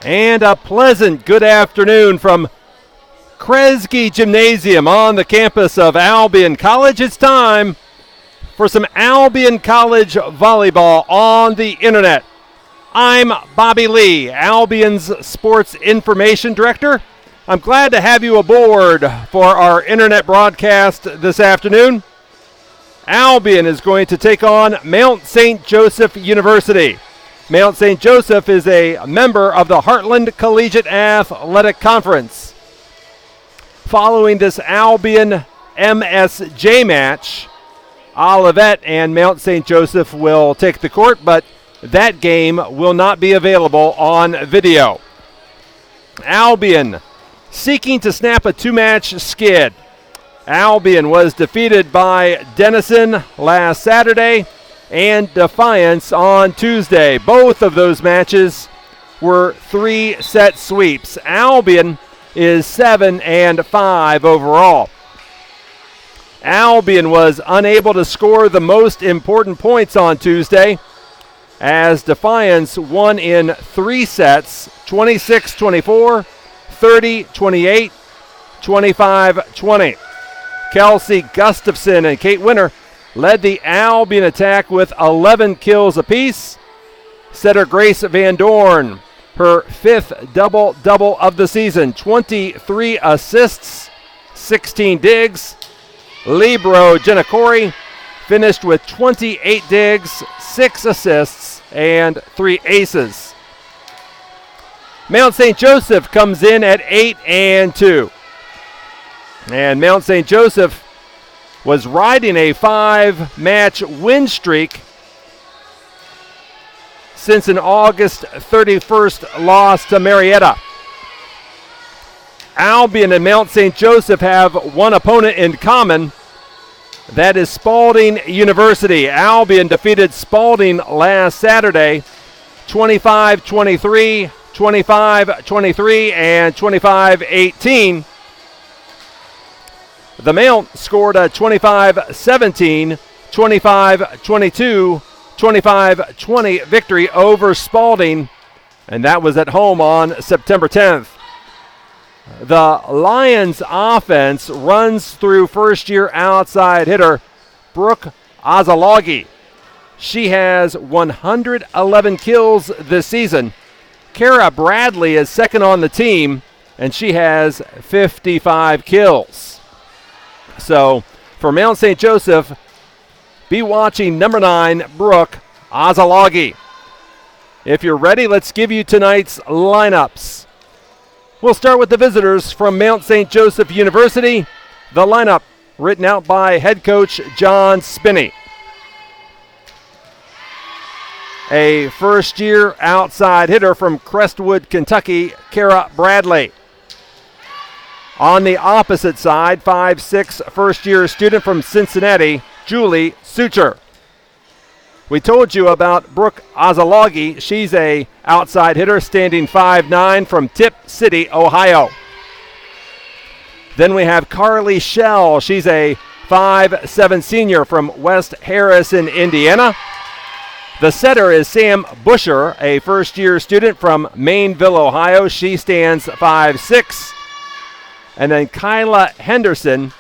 And a pleasant good afternoon from Kresge Gymnasium on the campus of Albion College. It's time for some Albion College volleyball on the internet. I'm Bobby Lee, Albion's Sports Information Director. I'm glad to have you aboard for our internet broadcast this afternoon. Albion is going to take on Mount St. Joseph University. Mount St. Joseph is a member of the Heartland Collegiate Athletic Conference. Following this Albion MSJ match, Olivet and Mount St. Joseph will take the court, but that game will not be available on video. Albion seeking to snap a two-match skid. Albion was defeated by Denison last Saturday and Defiance on Tuesday. Both of those matches were three-set sweeps. Albion is 7-5 overall. Albion was unable to score the most important points on Tuesday as Defiance won in three sets, 26-24, 30-28, 25-20. Kelsey Gustafson and Kate Winter led the Albion attack with 11 kills apiece. Setter Grace Van Dorn, her fifth double-double of the season, 23 assists, 16 digs. Libero Genacori finished with 28 digs, 6 assists, and 3 aces. Mount St. Joseph comes in at 8-2. And Mount St. Joseph was riding a 5-match win streak since an August 31st loss to Marietta. Albion and Mount St. Joseph have one opponent in common. That is Spalding University. Albion defeated Spalding last Saturday, 25-23, 25-23, and 25-18. The Mount scored a 25-17, 25-22, 25-20 victory over Spalding, and that was at home on September 10th. The Lions offense runs through first-year outside hitter Brooke Azalagi. She has 111 kills this season. Kara Bradley is second on the team, and she has 55 kills. So, for Mount St. Joseph, be watching number 9, Brooke Azalagi. If you're ready, let's give you tonight's lineups. We'll start with the visitors from Mount St. Joseph University. The lineup written out by head coach John Spinney. A first-year outside hitter from Crestwood, Kentucky, Kara Bradley. On the opposite side, 5'6", first-year student from Cincinnati, Julie Sucher. We told you about Brooke Azalagi. She's a outside hitter, standing 5'9", from Tip City, Ohio. Then we have Carly Schell. She's a 5'7" senior from West Harrison, Indiana. The setter is Sam Busher, a first-year student from Mainville, Ohio. She stands 5'6". And then Kyla Henderson,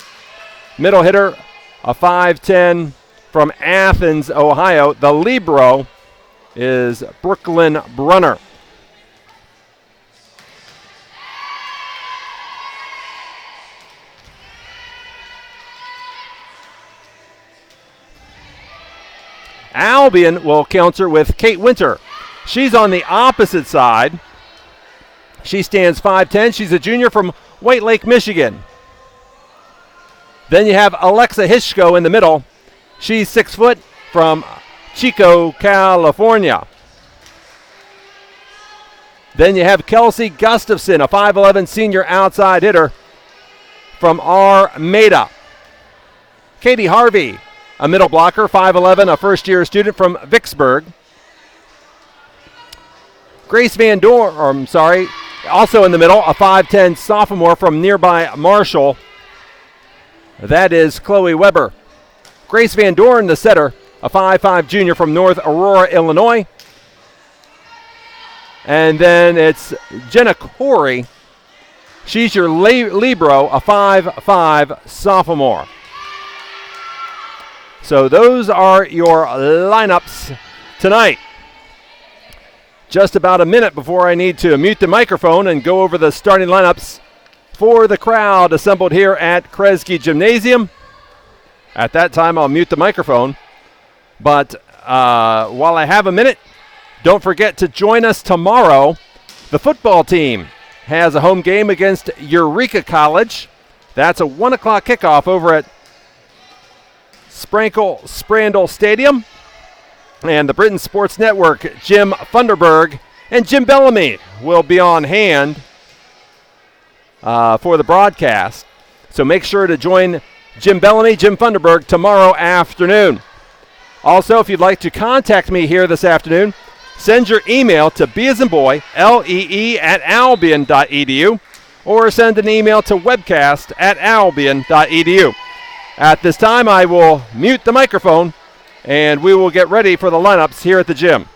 middle hitter, a 5'10", from Athens, Ohio. The libero is Brooklyn Brunner. Albion will counter with Kate Winter. She's on the opposite side. She stands 5'10". She's a junior from White Lake, Michigan. Then you have Alexa Hishko in the middle. She's 6 foot, from Chico, California. Then you have Kelsey Gustafson, a 5'11" senior outside hitter from Armada. Katie Harvey, a middle blocker, 5'11", a first-year student from Vicksburg. Grace Van Dorn, also in the middle, a 5'10" sophomore from nearby Marshall. That is Chloe Weber. Grace Van Dorn, the setter, a 5'5" junior from North Aurora, Illinois. And then it's Jenna Corey. She's your libero, a 5'5" sophomore. So those are your lineups tonight. Just about a minute before I need to mute the microphone and go over the starting lineups for the crowd assembled here at Kresge Gymnasium. At that time, I'll mute the microphone. But while I have a minute, don't forget to join us tomorrow. The football team has a home game against Eureka College. That's a 1 o'clock kickoff over at Sprandel Stadium. And the Britain Sports Network, Jim Funderburg and Jim Bellamy will be on hand for the broadcast. So make sure to join Jim Bellamy, Jim Funderburg tomorrow afternoon. Also, if you'd like to contact me here this afternoon, send your email to b-as-in-boy, L-E-E @albion.edu, or send an email to webcast@albion.edu. At this time, I will mute the microphone, and we will get ready for the lineups here at the gym.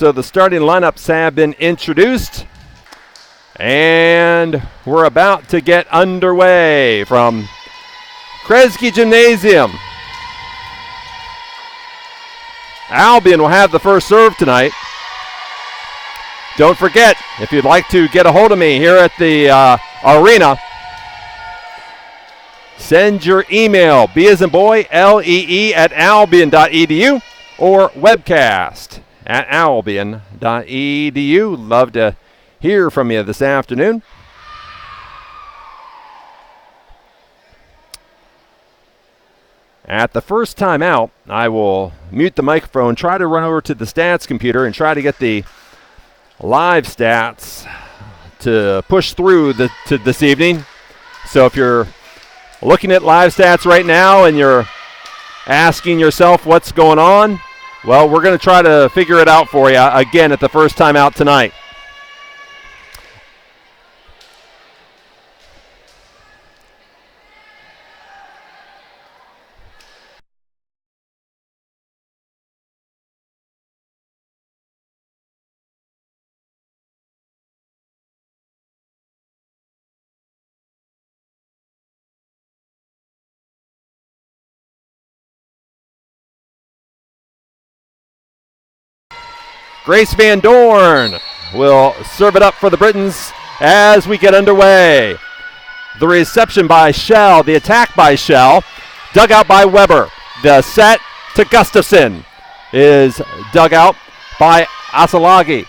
So the starting lineups have been introduced, and we're about to get underway from Kresge Gymnasium. Albion will have the first serve tonight. Don't forget, if you'd like to get a hold of me here at the arena, send your email, B as in boy, LEE at albion.edu, or webcast at albion.edu. Love to hear from you this afternoon. At the first time out, I will mute the microphone, try to run over to the stats computer and try to get the live stats to push through to this evening. So if you're looking at live stats right now and you're asking yourself what's going on, well, we're going to try to figure it out for you again at the first time out tonight. Grace Van Dorn will serve it up for the Britons as we get underway. The reception by Shell, the attack by Shell, dug out by Weber. The set to Gustafson is dug out by Asalagi.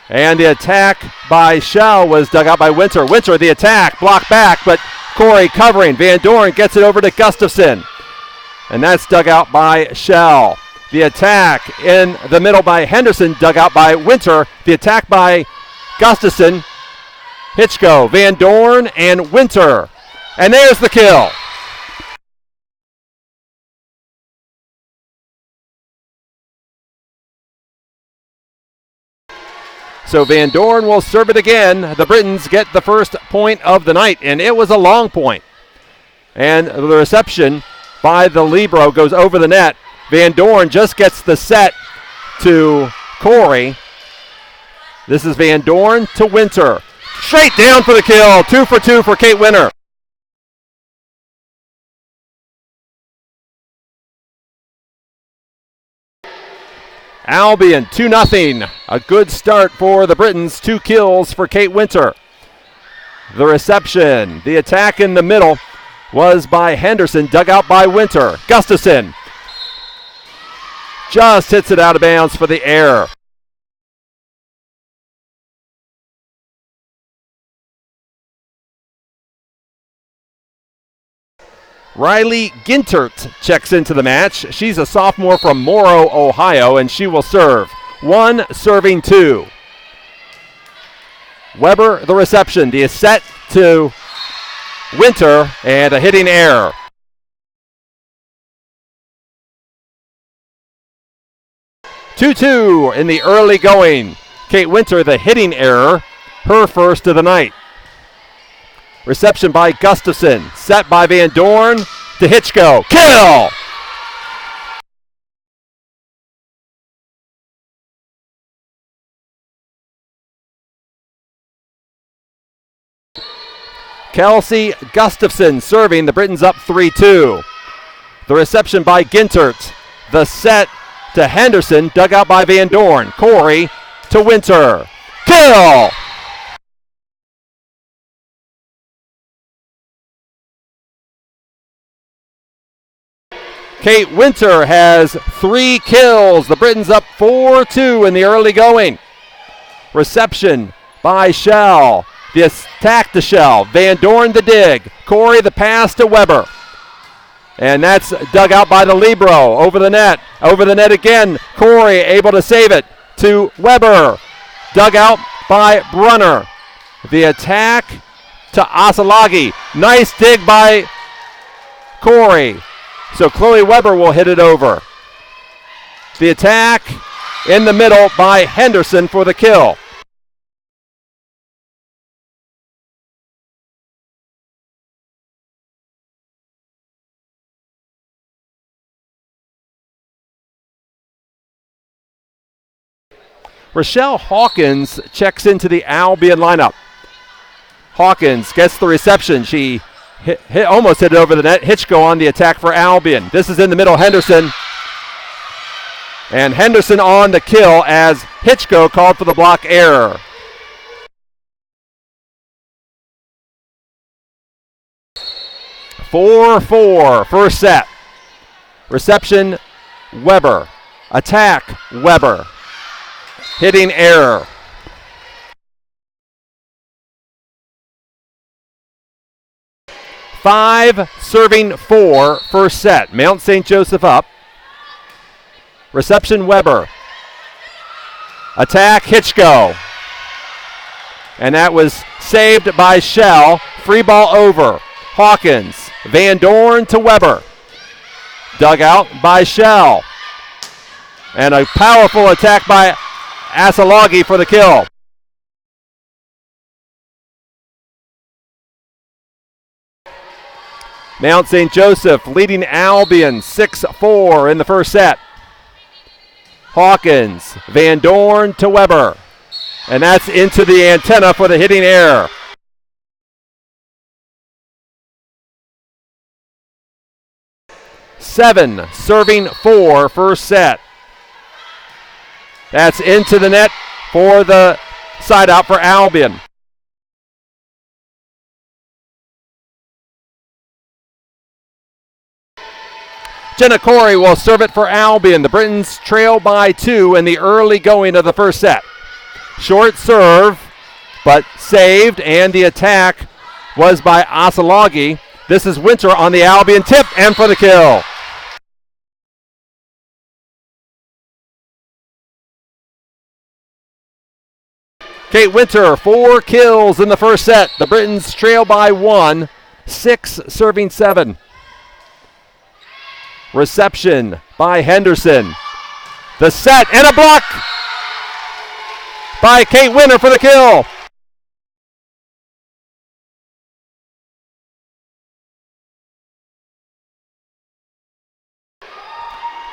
And the attack by Shell was dug out by Winter. Winter, the attack, blocked back, but Corey covering. Van Dorn gets it over to Gustafson. And that's dug out by Shell. The attack in the middle by Henderson, dug out by Winter. The attack by Gustafson, Hitchko, Van Dorn, and Winter. And there's the kill. So Van Dorn will serve it again. The Britons get the first point of the night, and it was a long point. And the reception by the libero goes over the net. Van Dorn just gets the set to Corey. This is Van Dorn to Winter. Straight down for the kill. 2 for 2 for Kate Winter. Albion 2-0. A good start for the Britons. 2 kills for Kate Winter. The reception, the attack in the middle was by Henderson, dug out by Winter. Gustafson just hits it out of bounds for the error. Riley Gintert checks into the match. She's a sophomore from Morrow, Ohio, and she will serve. 1 serving 2. Weber, the reception. The set to Winter, and a hitting error. Two in the early going. Kate Winter, the hitting error, her first of the night. Reception by Gustafson. Set by Van Dorn to Hitchko. Kill! Kelsey Gustafson serving. The Britons up 3-2. The reception by Gintert. The set to Henderson, dug out by Van Dorn. Corey to Winter. Kill! Kate Winter has 3 kills. The Britons up 4-2 in the early going. Reception by Shell. The attack to Shell. Van Dorn the dig. Corey the pass to Weber. And that's dug out by the libero. Over the net. Over the net again. Corey able to save it to Weber. Dug out by Brunner. The attack to Asalagi. Nice dig by Corey. So Chloe Weber will hit it over. The attack in the middle by Henderson for the kill. Rochelle Hawkins checks into the Albion lineup. Hawkins gets the reception. She almost hit it over the net. Hitchko on the attack for Albion. This is in the middle, Henderson. And Henderson on the kill as Hitchko called for the block error. Four, first set. Reception, Weber. Attack, Weber. Hitting error. Five, serving 4, first set. Mount St. Joseph up. Reception, Weber. Attack, Hitchko. And that was saved by Shell. Free ball over. Hawkins. Van Dorn to Weber. Dug out by Shell. And a powerful attack by Asalagi for the kill. Mount St. Joseph leading Albion 6-4 in the first set. Hawkins, Van Dorn to Weber. And that's into the antenna for the hitting error. Seven, serving 4, first set. That's into the net for the side out for Albion. Jenna Corey will serve it for Albion. The Britons trail by 2 in the early going of the first set. Short serve, but saved, and the attack was by Asalagi. This is Winter on the Albion tip and for the kill. Kate Winter, 4 kills in the first set. The Britons trail by 1, 6 serving 7. Reception by Henderson. The set and a block by Kate Winter for the kill.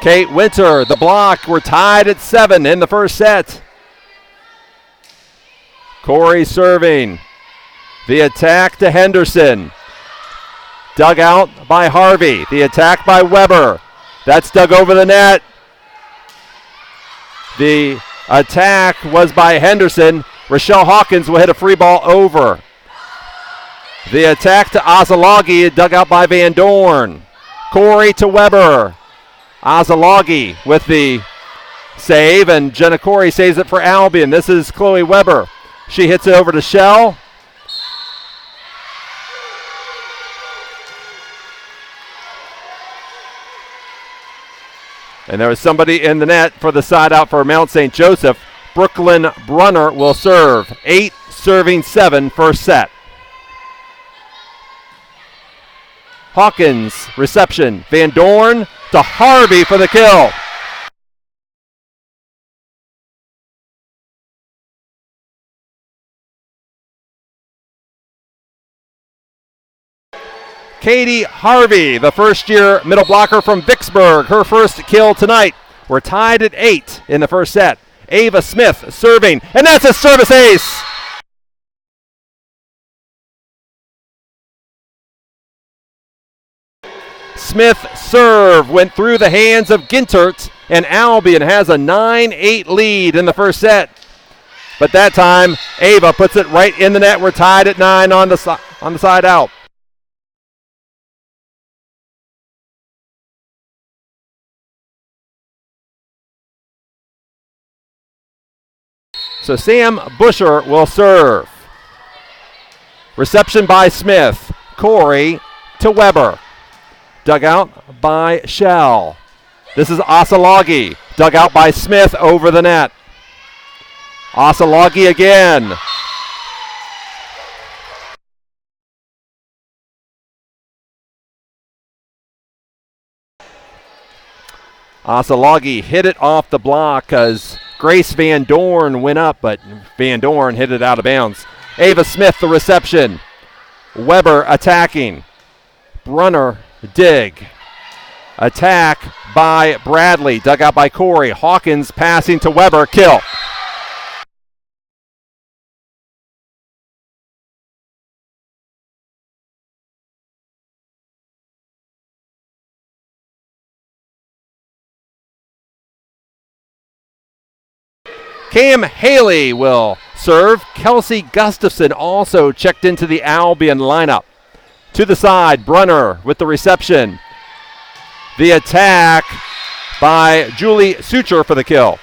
Kate Winter, the block. We're tied at 7 in the first set. Corey serving. The attack to Henderson. Dug out by Harvey. The attack by Weber. That's dug over the net. The attack was by Henderson. Rochelle Hawkins will hit a free ball over. The attack to Asalagi, dug out by Van Dorn. Corey to Weber. Asalagi with the save, and Jenna Corey saves it for Albion. This is Chloe Weber. She hits it over to Shell. And there was somebody in the net for the side out for Mount St. Joseph. Brooklyn Brunner will serve. 8 serving 7 first set. Hawkins reception. Van Dorn to Harvey for the kill. Katie Harvey, the first-year middle blocker from Vicksburg, her first kill tonight. We're tied at 8 in the first set. Ava Smith serving, and that's a service ace. Smith serve went through the hands of Gintert, and Albion has a 9-8 lead in the first set. But that time, Ava puts it right in the net. We're tied at 9 on the side out. So Sam Busher will serve. Reception by Smith. Corey to Weber. Dug out by Shell. This is Asalagi. Dug out by Smith over the net. Asalagi again. Asalagi hit it off the block as Grace Van Dorn went up, but Van Dorn hit it out of bounds. Ava Smith, the reception. Weber attacking. Brunner, dig. Attack by Bradley, dug out by Corey. Hawkins passing to Weber, kill. Cam Haley will serve. Kelsey Gustafson also checked into the Albion lineup. To the side, Brunner with the reception. The attack by Julie Sucher for the kill.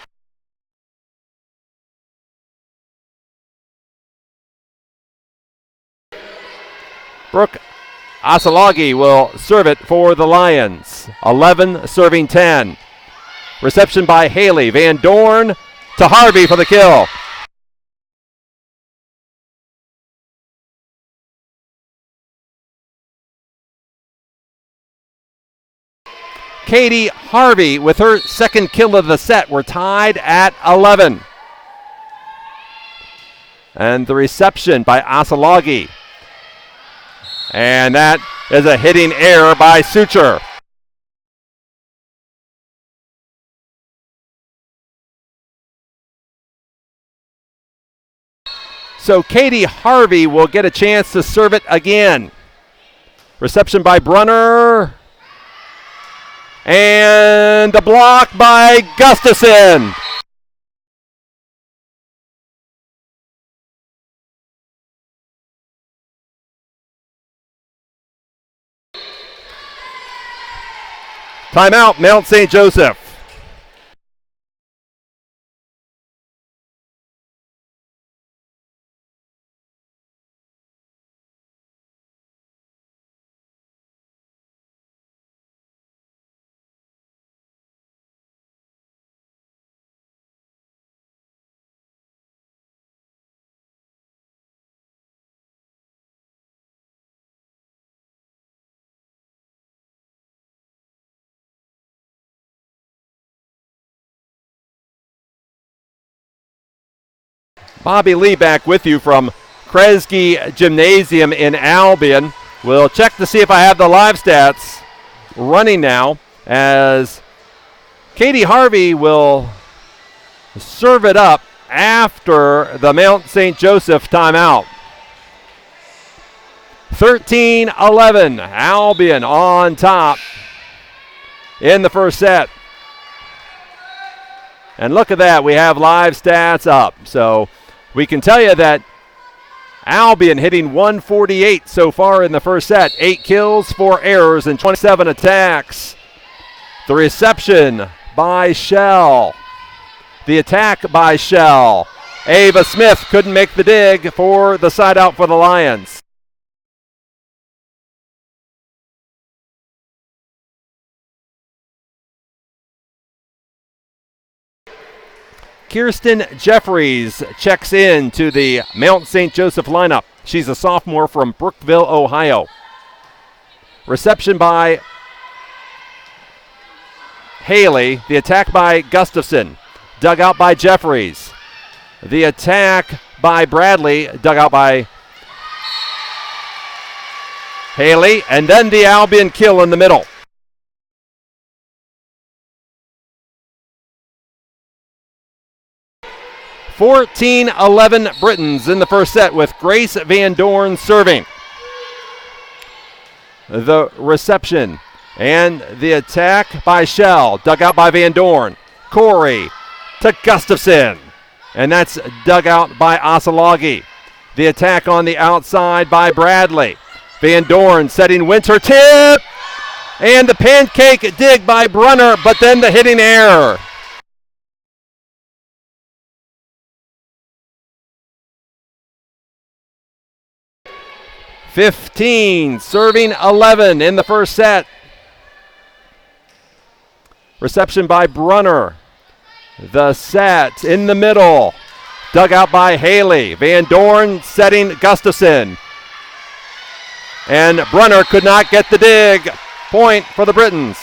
Brooke Asalagi will serve it for the Lions. 11 serving 10. Reception by Haley. Van Dorn to Harvey for the kill. Katie Harvey with her second kill of the set. We're tied at 11. And the reception by Asalagi. And that is a hitting error by Sucher. So Katie Harvey will get a chance to serve it again. Reception by Brunner. And the block by Gustafson. Timeout, Mount St. Joseph. Bobby Lee back with you from Kresge Gymnasium in Albion. We'll check to see if I have the live stats running now as Katie Harvey will serve it up after the Mount St. Joseph timeout. 13-11, Albion on top in the first set. And look at that, we have live stats up. So we can tell you that Albion hitting 148 so far in the first set. 8 kills, 4 errors, and 27 attacks. The reception by Shell. The attack by Shell. Ava Smith couldn't make the dig for the side out for the Lions. Kirsten Jeffries checks in to the Mount St. Joseph lineup. She's a sophomore from Brookville, Ohio. Reception by Haley. The attack by Gustafson. Dug out by Jeffries. The attack by Bradley. Dug out by Haley. And then the Albion kill in the middle. (14-11) Britons in the first set with Grace Van Dorn serving. The reception and the attack by Shell. Dug out by Van Dorn. Corey to Gustafson. And that's dug out by Asalagi. The attack on the outside by Bradley. Van Dorn setting Winter tip. And the pancake dig by Brunner, but then the hitting error. (15) serving 11 in the first set. Reception by Brunner. The set in the middle. Dug out by Haley. Van Dorn setting Gustafson. And Brunner could not get the dig. Point for the Britons.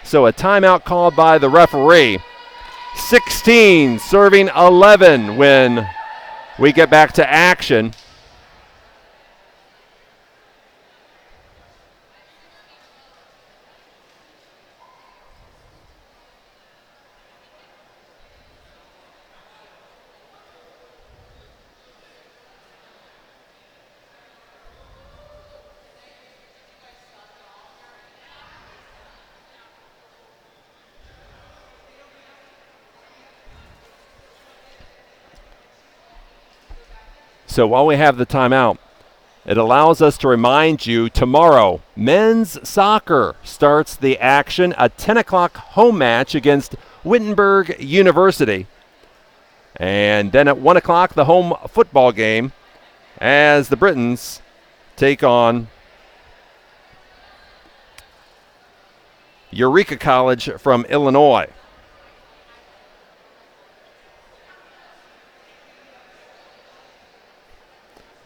So a timeout called by the referee. 16 serving 11 when we get back to action. So while we have the timeout, it allows us to remind you tomorrow, men's soccer starts the action, a 10 o'clock home match against Wittenberg University. And then at 1 o'clock, the home football game as the Britons take on Eureka College from Illinois.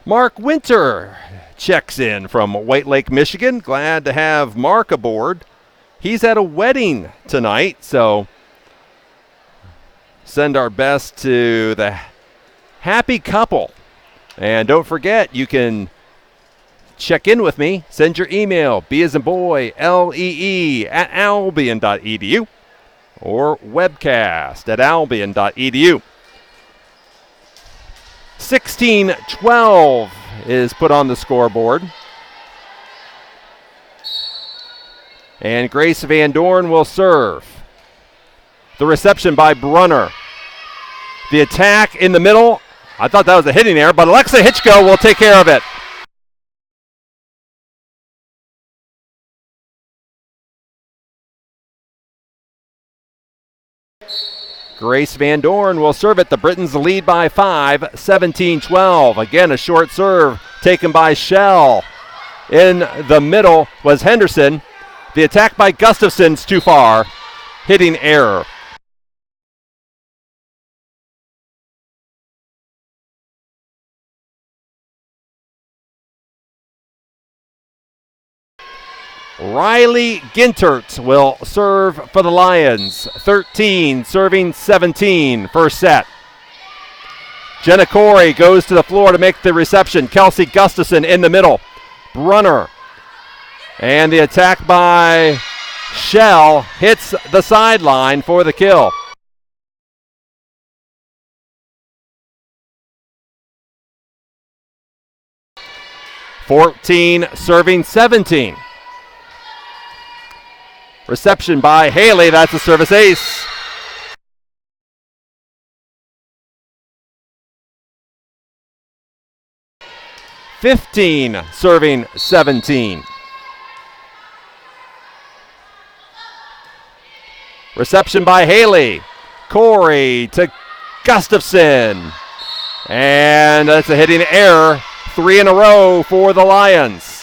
Mark Winter checks in from White Lake, Michigan. Glad to have Mark aboard. He's at a wedding tonight, so send our best to the happy couple. And don't forget, you can check in with me. Send your email, B as in boy, LEE at albion.edu or webcast at albion.edu. 16-12 is put on the scoreboard. And Grace Van Dorn will serve. The reception by Brunner. The attack in the middle. I thought that was a hitting error, but Alexa Hitchko will take care of it. Grace Van Dorn will serve it. The Britons lead by 5, 17-12. Again, a short serve taken by Shell. In the middle was Henderson. The attack by Gustafson's too far. Hitting error. Riley Gintert will serve for the Lions. 13 serving 17, first set. Jenna Corey goes to the floor to make the reception. Kelsey Gustafson in the middle. Brunner. And the attack by Shell hits the sideline for the kill. (14 serving 17). Reception by Haley, that's a service ace. (15 serving 17). Reception by Haley. Corey to Gustafson. And that's a hitting error. 3 in a row for the Lions.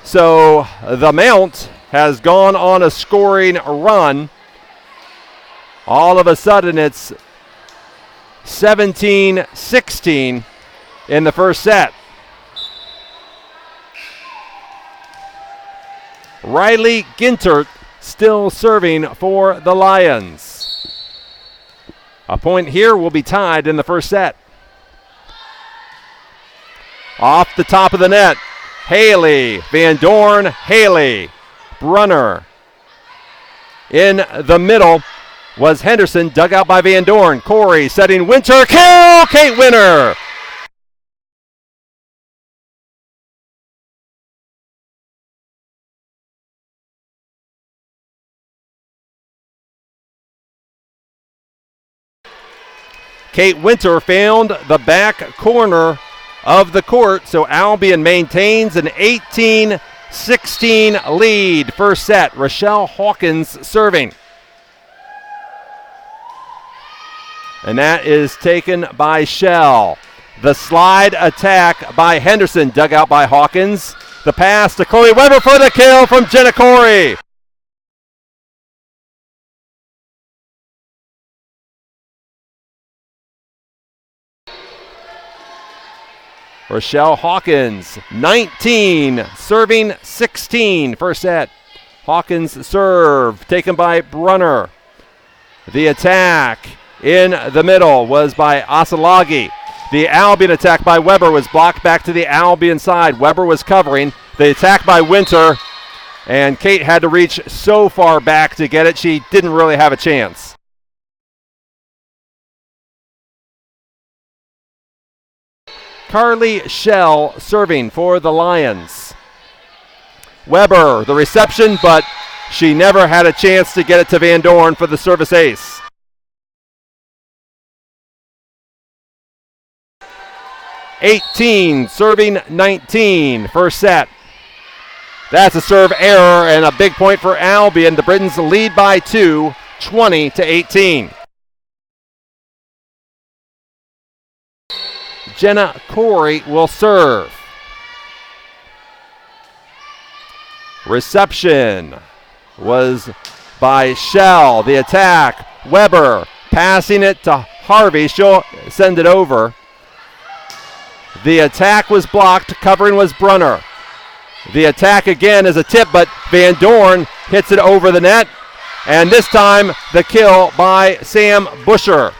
So the Mount has gone on a scoring run. All of a sudden it's 17-16 in the first set. Riley Gintert still serving for the Lions. A point here will be tied in the first set. Off the top of the net. Haley, Van Dorn, Haley, Brunner. In the middle was Henderson, dug out by Van Dorn. Corey setting Winter, kill, Kate Winter. Kate Winter found the back corner of the court, so Albion maintains an 18-16 lead. First set, Rochelle Hawkins serving. And that is taken by Shell. The slide attack by Henderson, dug out by Hawkins. The pass to Chloe Weber for the kill from Jenna Corey. Rochelle Hawkins, 19, serving 16. First set. Hawkins serve, taken by Brunner. The attack in the middle was by Asalagi. The Albion attack by Weber was blocked back to the Albion side. Weber was covering. The attack by Winter, and Kate had to reach so far back to get it, she didn't really have a chance. Carly Schell serving for the Lions. Weber, the reception, but she never had a chance to get it to Van Dorn for the service ace. (18) serving 19, first set. That's a serve error and a big point for Albion. The Britons lead by 2, 20-18. Jenna Corey will serve. Reception was by Schell. The attack, Weber passing it to Harvey. She'll send it over. The attack was blocked. Covering was Brunner. The attack again is a tip, but Van Dorn hits it over the net. And this time, the kill by Sam Busher.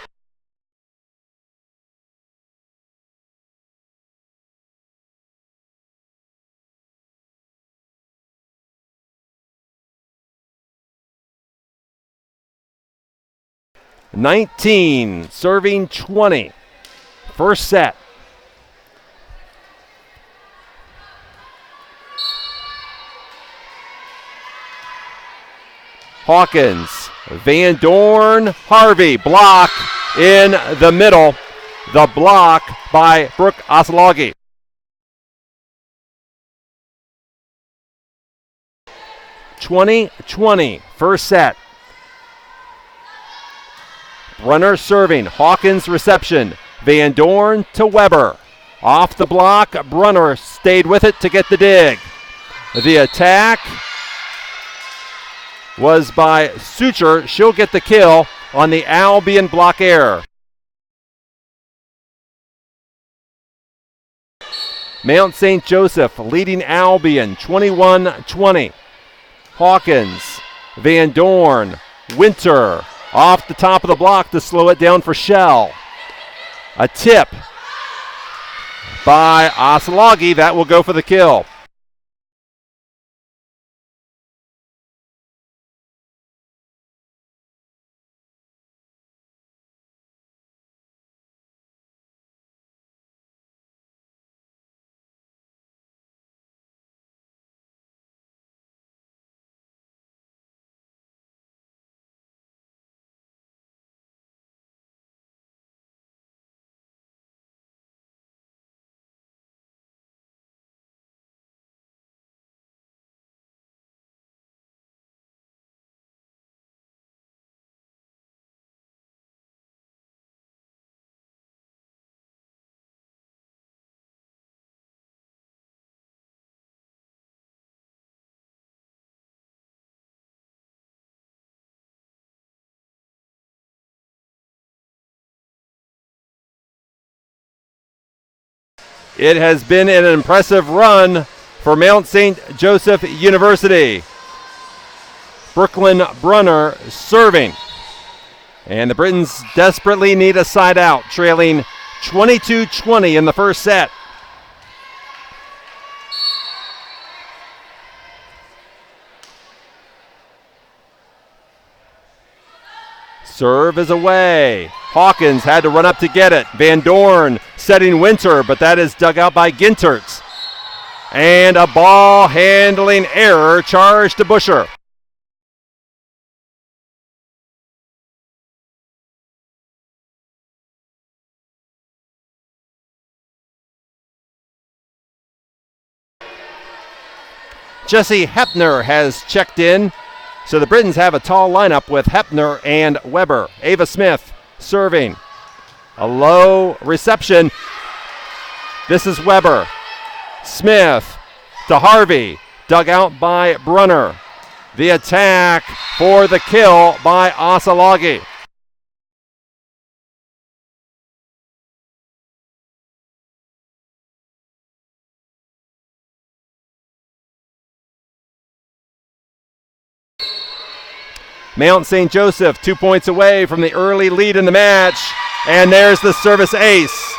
(19) serving 20. First set. Hawkins, Van Dorn, Harvey, block in the middle. The block by Brooke Asalagi. (20-20), first set. Brunner serving, Hawkins reception. Van Dorn to Weber. Off the block, Brunner stayed with it to get the dig. The attack was by Suture. She'll get the kill on the Albion block error. Mount St. Joseph leading Albion 21-20. Hawkins, Van Dorn, Winter off the top of the block to slow it down for Schell. A tip by Asalagi. That will go for the kill. It has been an impressive run for Mount St. Joseph University. Brooklyn Brunner serving. And the Britons desperately need a side out, trailing 22-20 in the first set. Serve is away. Hawkins had to run up to get it. Van Dorn setting Winter, but that is dug out by Ginterts. And a ball handling error charged to Busher. Jesse Hepner has checked in. So the Britons have a tall lineup with Hepner and Weber. Ava Smith serving. A low reception. This is Weber. Smith to Harvey. Dug out by Brunner. The attack for the kill by Asalagi. Mount St. Joseph 2 points away from the early lead in the match. And there's the service ace.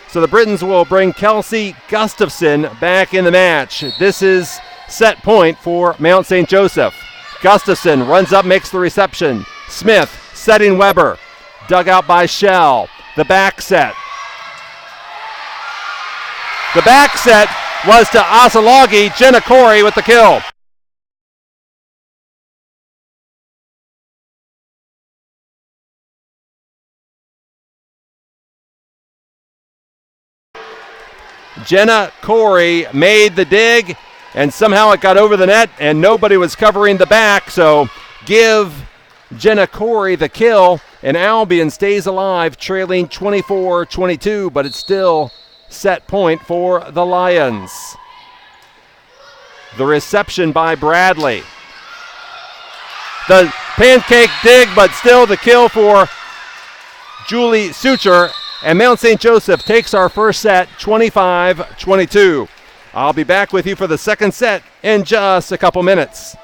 So the Britons will bring Kelsey Gustafson back in the match. This is set point for Mount St. Joseph. Gustafson runs up, makes the reception. Smith setting Weber. Dug out by Shell. The back set. The back set was to Asalagi. Jenna Corey with the kill. Jenna Corey made the dig, and somehow it got over the net, and nobody was covering the back, so give Jenna Corey the kill, and Albion stays alive, trailing 24-22, but it's still set point for the Lions. The reception by Bradley. The pancake dig, but still the kill for Julie Sucher. And Mount St. Joseph takes our first set, 25-22. I'll be back with you for the second set in just a couple minutes.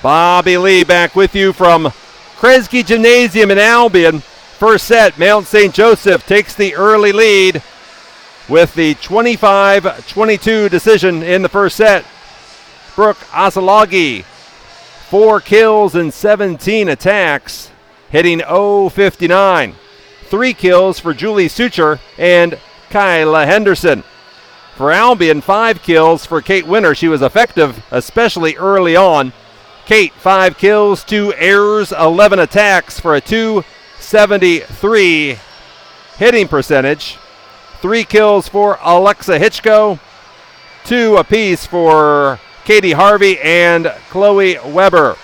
Bobby Lee back with you from Kresge Gymnasium in Albion. First set, Mount St. Joseph takes the early lead with the 25-22 decision in the first set. Brooke Asalagi, 4 kills and 17 attacks, hitting .059. 3 kills for Julie Sucher and Kyla Henderson. For Albion, 5 kills for Kate Winter. She was effective, especially early on. Kate, 5 kills, 2 errors, 11 attacks for a .273 hitting percentage. 3 kills for Alexa Hitchko, 2 apiece for Katie Harvey and Chloe Weber.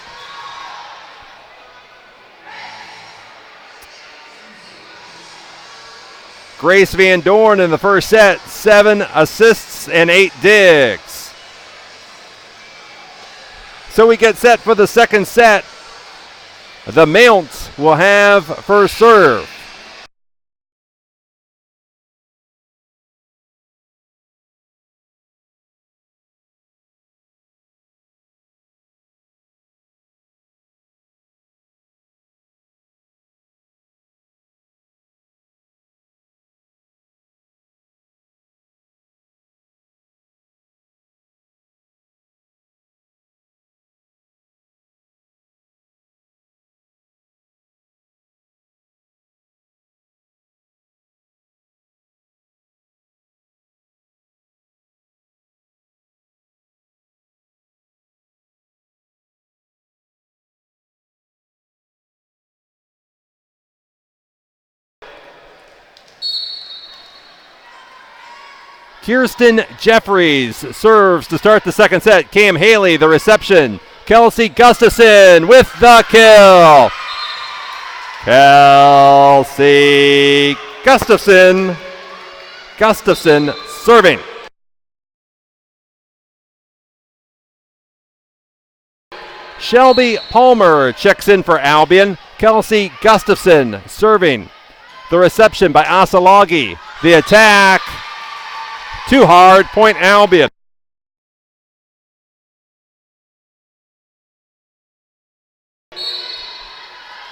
Grace Van Dorn in the first set, 7 assists and 8 digs. So we get set for the second set. The Mounts will have first serve. Kirsten Jeffries serves to start the second set. Cam Haley, the reception. Kelsey Gustafson with the kill. Kelsey Gustafson serving. Shelby Palmer checks in for Albion. Kelsey Gustafson serving. The reception by Asalagi. The attack. Too hard. Point Albion.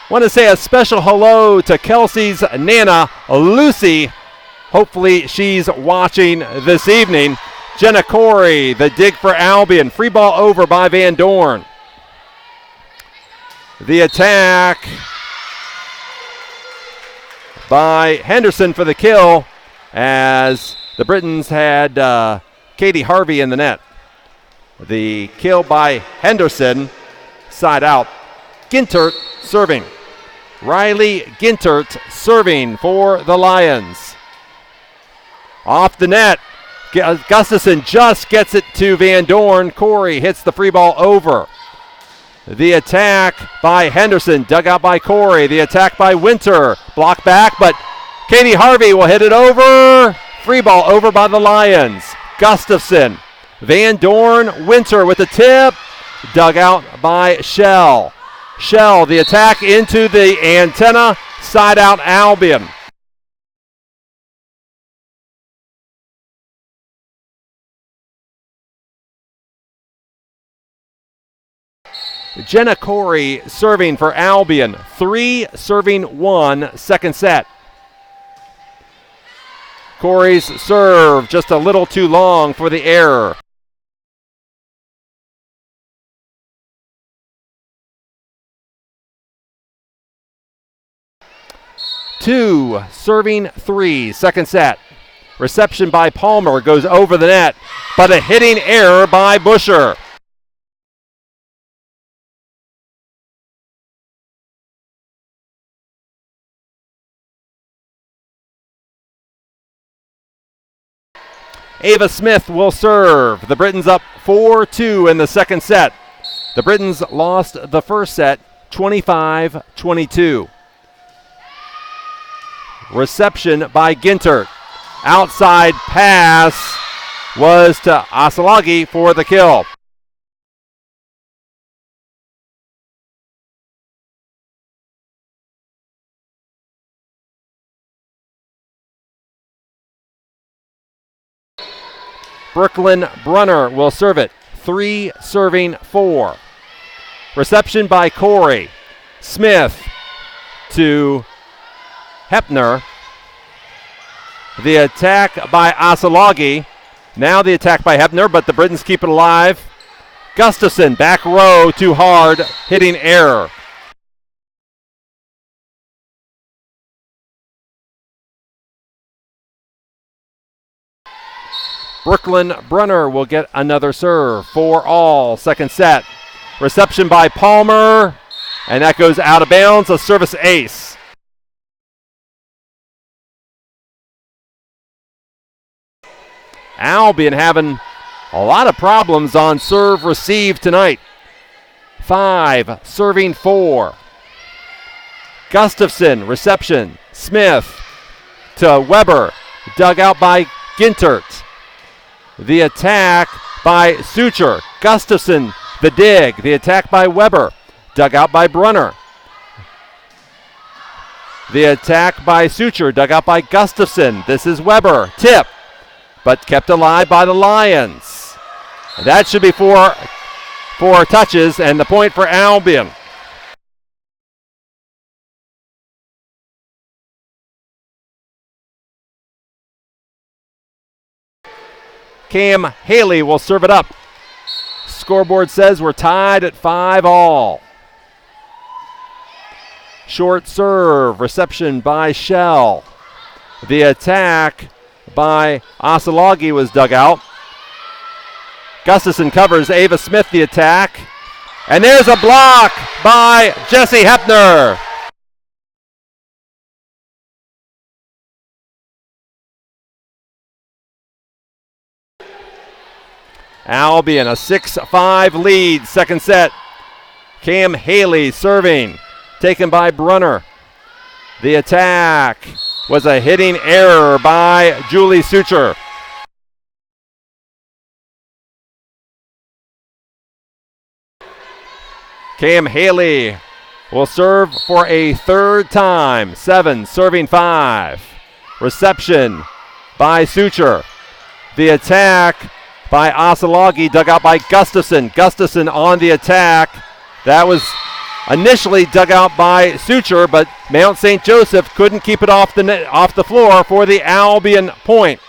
Want to say a special hello to Kelsey's Nana, Lucy. Hopefully she's watching this evening. Jenna Corey, the dig for Albion. Free ball over by Van Dorn. The attack by Henderson for the kill, as the Britons had Katie Harvey in the net. The kill by Henderson, side out. Gintert serving. Riley Gintert serving for the Lions. Off the net, Gustafson just gets it to Van Dorn. Corey hits the free ball over. The attack by Henderson, dug out by Corey. The attack by Winter, blocked back, but Katie Harvey will hit it over. Free ball over by the Lions. Gustafson, Van Dorn, Winter with the tip, dug out by Shell. Shell, the attack into the antenna, side out Albion. Jenna Corey serving for Albion. 3 serving 1, second set. Corey's serve just a little too long for the error. Two serving 3, second set. Reception by Palmer goes over the net, but a hitting error by Busher. Ava Smith will serve. The Britons up 4-2 in the second set. The Britons lost the first set 25-22. Reception by Gintert. Outside pass was to Asalagi for the kill. Brooklyn Brunner will serve it. 3 serving 4. Reception by Corey. Smith to Hepner. The attack by Asalagi. Now the attack by Hepner, but the Britons keep it alive. Gustafson, back row, too hard, hitting error. Brooklyn Brunner will get another serve. 4-all, second set. Reception by Palmer, and that goes out of bounds, a service ace. Albion having a lot of problems on serve receive tonight. 5 serving 4. Gustafson, reception. Smith to Weber, dug out by Gintert. The attack by Sucher. Gustafson, the dig. The attack by Weber, dug out by Brunner. The attack by Sucher, dug out by Gustafson. This is Weber, tip, but kept alive by the Lions. That should be 4 touches and the point for Albion. Cam Haley will serve it up. Scoreboard says we're tied at 5-all. Short serve, reception by Shell. The attack by Asalagi was dug out. Gustafson covers Ava Smith the attack. And there's a block by Jesse Hepner. Albion a 6-5 lead, second set. Cam Haley serving, taken by Brunner. The attack was a hitting error by Julie Sucher. Cam Haley will serve for a third time. 7 serving 5. Reception by Sucher. The attack by Asalagi, dug out by Gustafson. Gustafson on the attack. That was initially dug out by Sucher, but Mount St. Joseph couldn't keep it off the floor for the Albion point.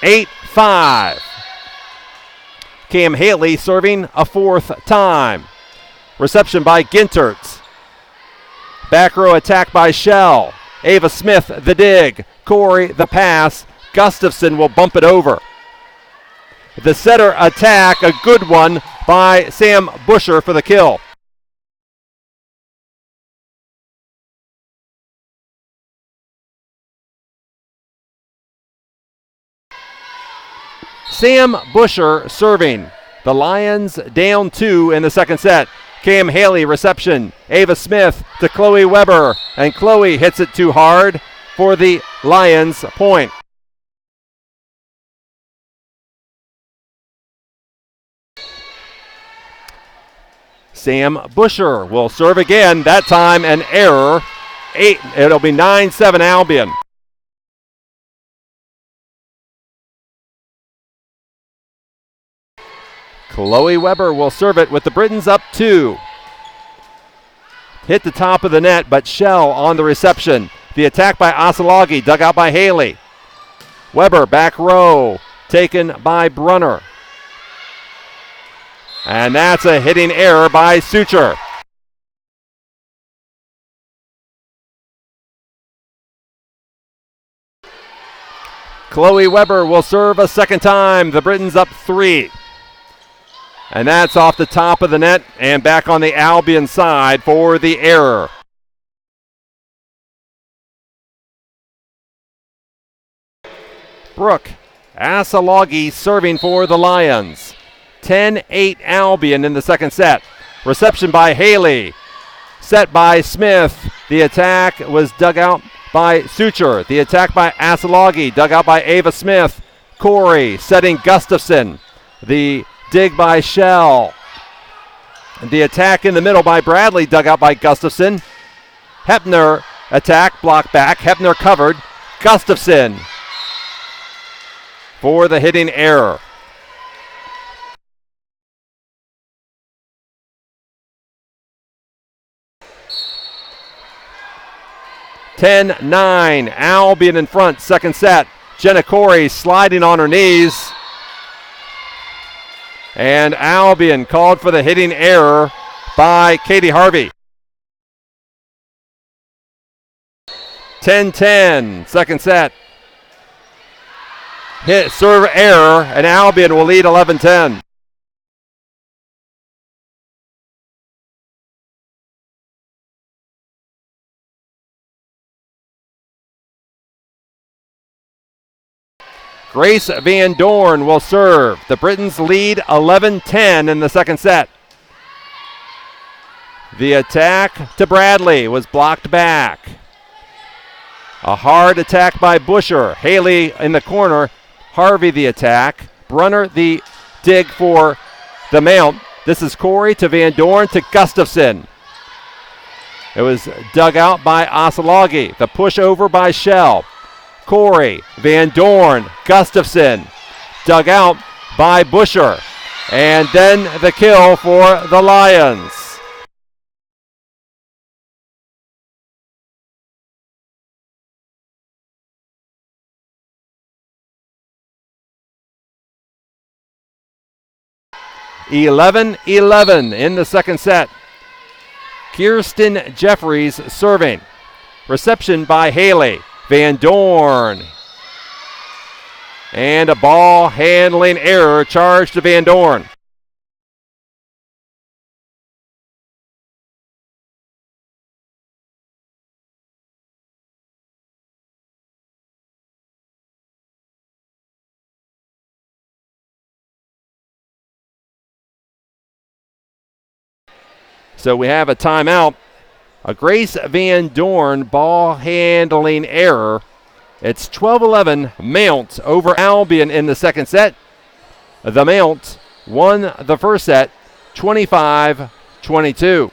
8-5. Cam Haley serving a fourth time. Reception by Ginterts. Back row attack by Shell. Ava Smith the dig. Corey the pass. Gustafson will bump it over. The setter attack, a good one by Sam Busher for the kill. Sam Busher serving. The Lions down 2 in the second set. Cam Haley reception. Ava Smith to Chloe Weber. And Chloe hits it too hard for the Lions point. Sam Busher will serve again. That time an error. It'll be 9-7 Albion. Chloe Weber will serve it with the Britons up 2. Hit the top of the net, but Shell on the reception. The attack by Asalagi, dug out by Haley. Weber back row, taken by Brunner. And that's a hitting error by Sucher. Chloe Weber will serve a second time. The Britons up 3. And that's off the top of the net and back on the Albion side for the error. Brooke Asalagi serving for the Lions. 10-8 Albion in the second set. Reception by Haley. Set by Smith. The attack was dug out by Sucher. The attack by Asalagi, dug out by Ava Smith. Corey setting Gustafson. The dig by Shell. The attack in the middle by Bradley, dug out by Gustafson. Hepner attack, block back. Hepner covered. Gustafson for the hitting error. (10-9) Albion in front, second set. Jenna Corey sliding on her knees. And Albion called for the hitting error by Katie Harvey. 10-10, second set. Hit serve error, and Albion will lead 11-10. Grace Van Dorn will serve. The Britons lead 11-10 in the second set. The attack to Bradley was blocked back. A hard attack by Busher. Haley in the corner. Harvey the attack. Brunner the dig for the mount. This is Corey to Van Dorn to Gustafson. It was dug out by Asalagi. The push over by Shell. Corey, Van Dorn, Gustafson, dug out by Busher. And then the kill for the Lions. (11-11) in the second set. Kirsten Jeffries serving. Reception by Haley. Van Dorn. And a ball handling error charged to Van Dorn. So we have a timeout. A Grace Van Dorn ball handling error. It's 12-11 Mount over Albion in the second set. The Mount won the first set 25-22.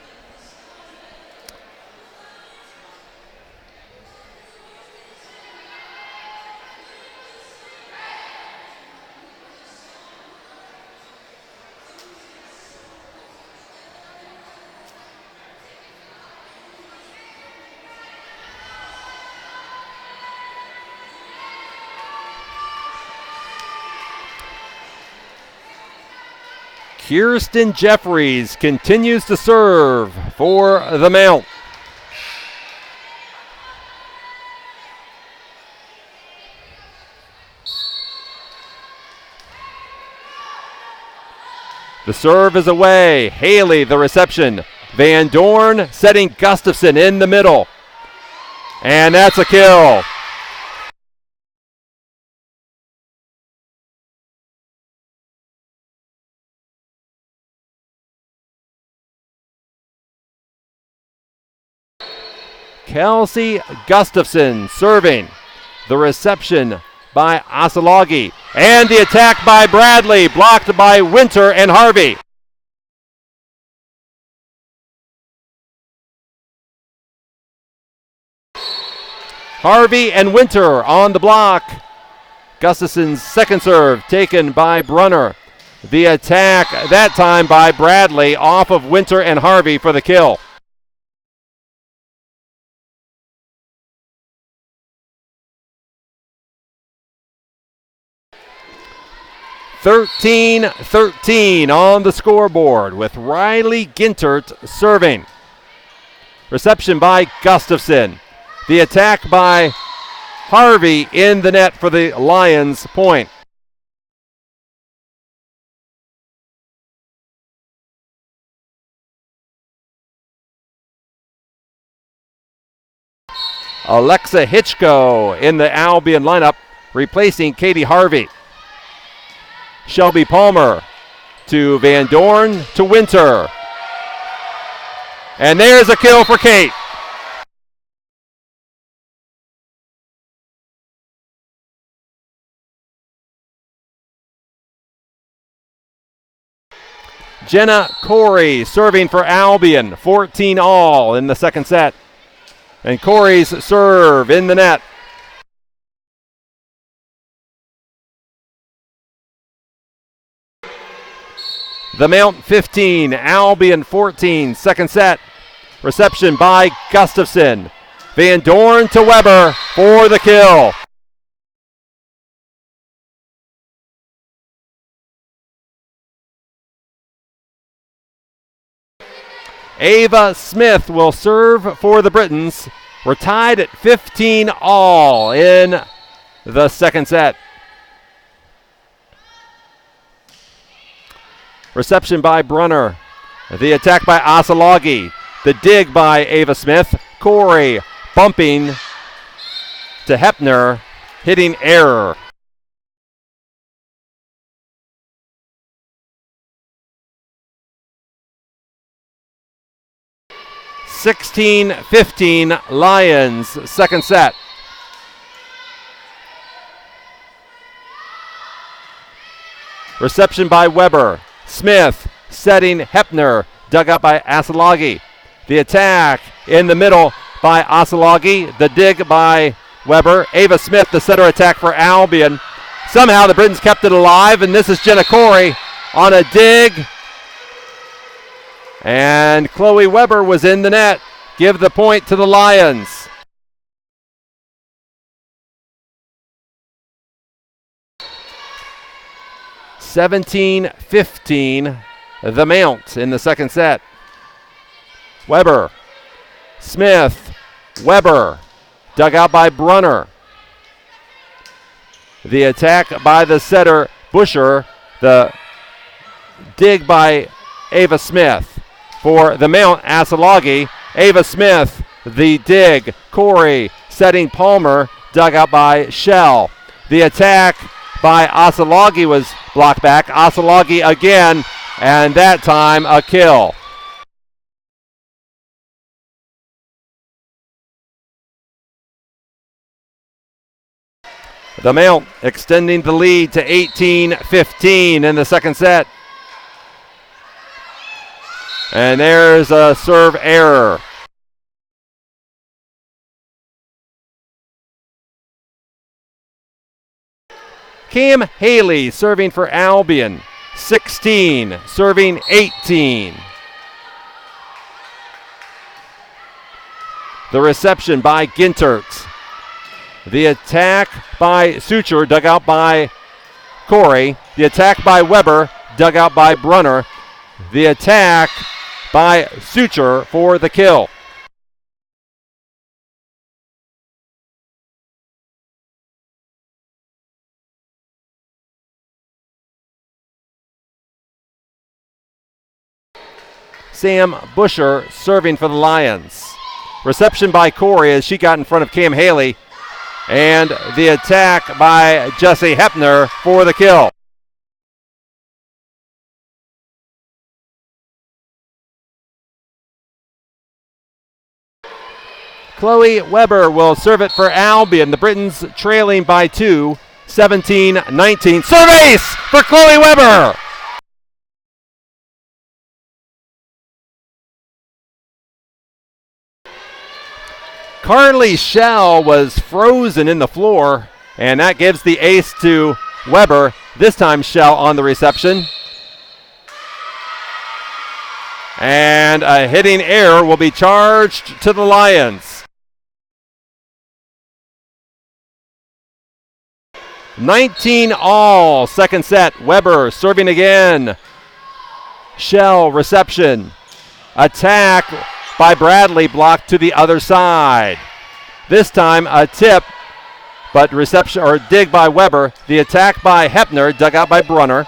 Kirsten Jeffries continues to serve for the Mount. The serve is away. Haley, the reception. Van Dorn setting Gustafson in the middle. And that's a kill. Kelsey Gustafson serving. The reception by Asalagi. And the attack by Bradley, blocked by Winter and Harvey. Harvey and Winter on the block. Gustafson's second serve taken by Brunner. The attack that time by Bradley off of Winter and Harvey for the kill. (13-13) on the scoreboard with Riley Gintert serving. Reception by Gustafson. The attack by Harvey in the net for the Lions point. Alexa Hitchko in the Albion lineup, replacing Katie Harvey. Shelby Palmer to Van Dorn to Winter. And there's a kill for Kate. Jenna Corey serving for Albion, 14 all in the second set. And Corey's serve in the net. The Mount 15, Albion 14, second set. Reception by Gustafson. Van Dorn to Weber for the kill. Ava Smith will serve for the Britons. We're tied at 15 all in the second set. Reception by Brunner. The attack by Asalagi. The dig by Ava Smith. Corey bumping to Hepner, hitting error. (16-15) Lions, second set. Reception by Weber. Smith setting Hepner, dug up by Asalagi. The attack in the middle by Asalagi. The dig by Weber. Ava Smith, the center attack for Albion. Somehow the Britons kept it alive, and this is Jenna Corey on a dig. And Chloe Weber was in the net. Give the point to the Lions. (17-15) the Mount in the second set. Weber. Smith. Weber. Dug out by Brunner. The attack by the setter, Busher. The dig by Ava Smith. For the Mount, Asalagi. Ava Smith, the dig. Corey setting Palmer, dug out by Shell. The attack by Asalagi was blocked back. Asalagi again, and that time a kill. The Mount extending the lead to 18-15 in the second set. And there's a serve error. Cam Haley serving for Albion. 16, serving 18. The reception by Gintert. The attack by Suture, dug out by Corey. The attack by Weber, dug out by Brunner. The attack by Suture for the kill. Sam Busher serving for the Lions. Reception by Corey as she got in front of Cam Haley. And the attack by Jesse Hepner for the kill. Chloe Weber will serve it for Albion. The Britons trailing by 2, 17-19. Serve ace for Chloe Weber! Carly Shell was frozen in the floor, and that gives the ace to Weber. This time Shell on the reception. And a hitting error will be charged to the Lions. 19 all, second set. Weber serving again. Shell reception. Attack by Bradley, blocked to the other side. This time a tip, but reception or dig by Weber. The attack by Hepner, dug out by Brunner.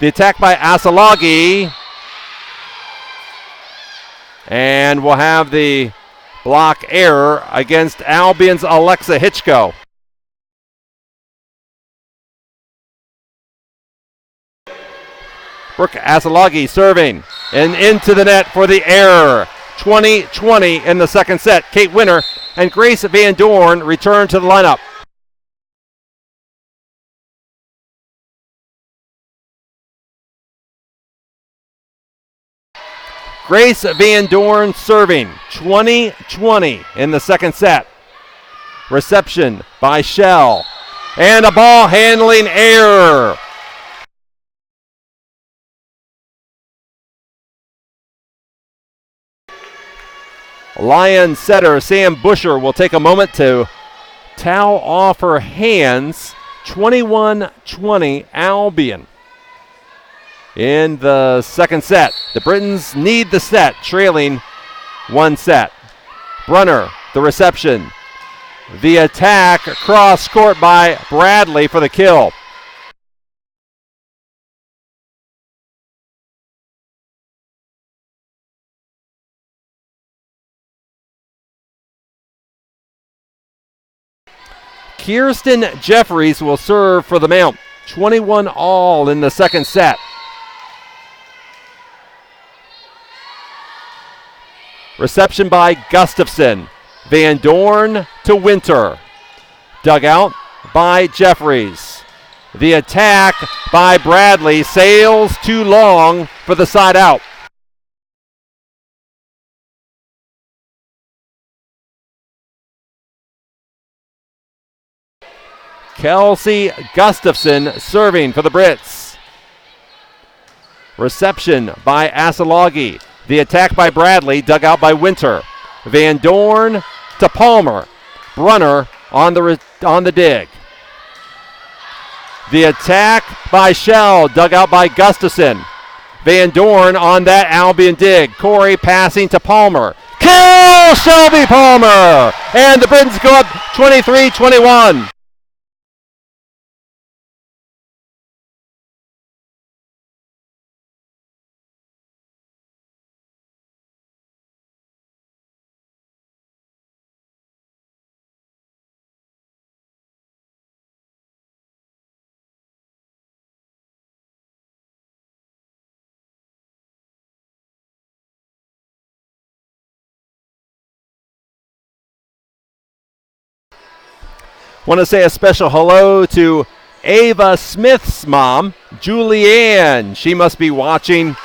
The attack by Asalagi. And we'll have the block error against Albion's Alexa Hitchko. Brooke Asalagi serving and into the net for the error. 20-20 in the second set. Kate Winter and Grace Van Dorn return to the lineup. Grace Van Dorn serving. 20-20 in the second set. Reception by Shell. And a ball handling error. Lion setter Sam Busher will take a moment to towel off her hands. 21-20 Albion in the second set. The Britons need the set, trailing one set. Brunner, the reception. The attack cross court by Bradley for the kill. Kirsten Jeffries will serve for the Mount. 21 all in the second set. Reception by Gustafson. Van Dorn to Winter. Dug out by Jeffries. The attack by Bradley sails too long for the side out. Kelsey Gustafson serving for the Brits. Reception by Asalagi. The attack by Bradley, dug out by Winter. Van Dorn to Palmer. Brunner on the dig. The attack by Shell, dug out by Gustafson. Van Dorn on that Albion dig. Corey passing to Palmer. Kill Shelby Palmer! And the Britons go up 23-21. Want to say a special hello to Ava Smith's mom, Julianne. She must be watching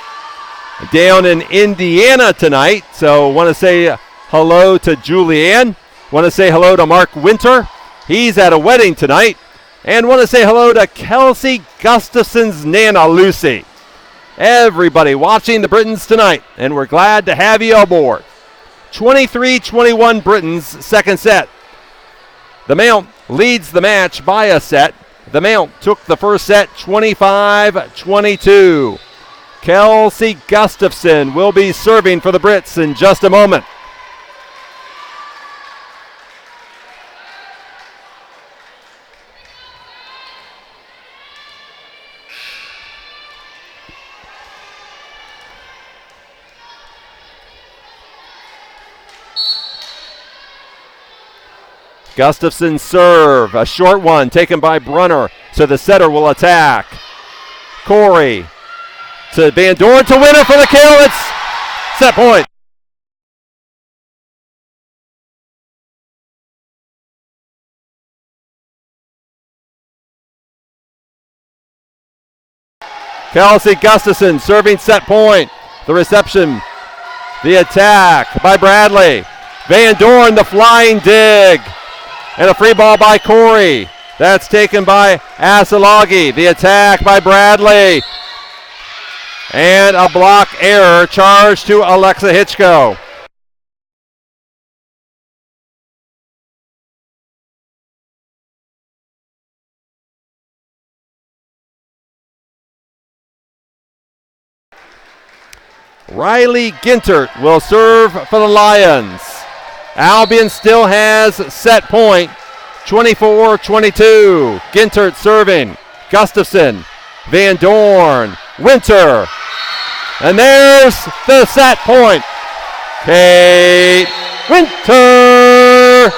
down in Indiana tonight. So want to say hello to Julianne. Want to say hello to Mark Winter. He's at a wedding tonight. And want to say hello to Kelsey Gustafson's Nana Lucy. Everybody watching the Britons tonight, and we're glad to have you aboard. 23-21 Britons, second set. The Mount leads the match by a set. The Mount took the first set 25-22. Kelsey Gustafson will be serving for the Brits in just a moment. Gustafson's serve, a short one taken by Brunner, so the setter will attack. Corey to Van Dorn to win it for the kill. It's set point. Kelsey Gustafson serving set point. The reception, the attack by Bradley. Van Dorn, the flying dig. And a free ball by Corey. That's taken by Asilagi. The attack by Bradley. And a block error charged to Alexa Hitchko. Riley Gintert will serve for the Lions. Albion still has set point, 24-22. Gintert serving. Gustafson, Van Dorn, Winter. And there's the set point. Kate Winter.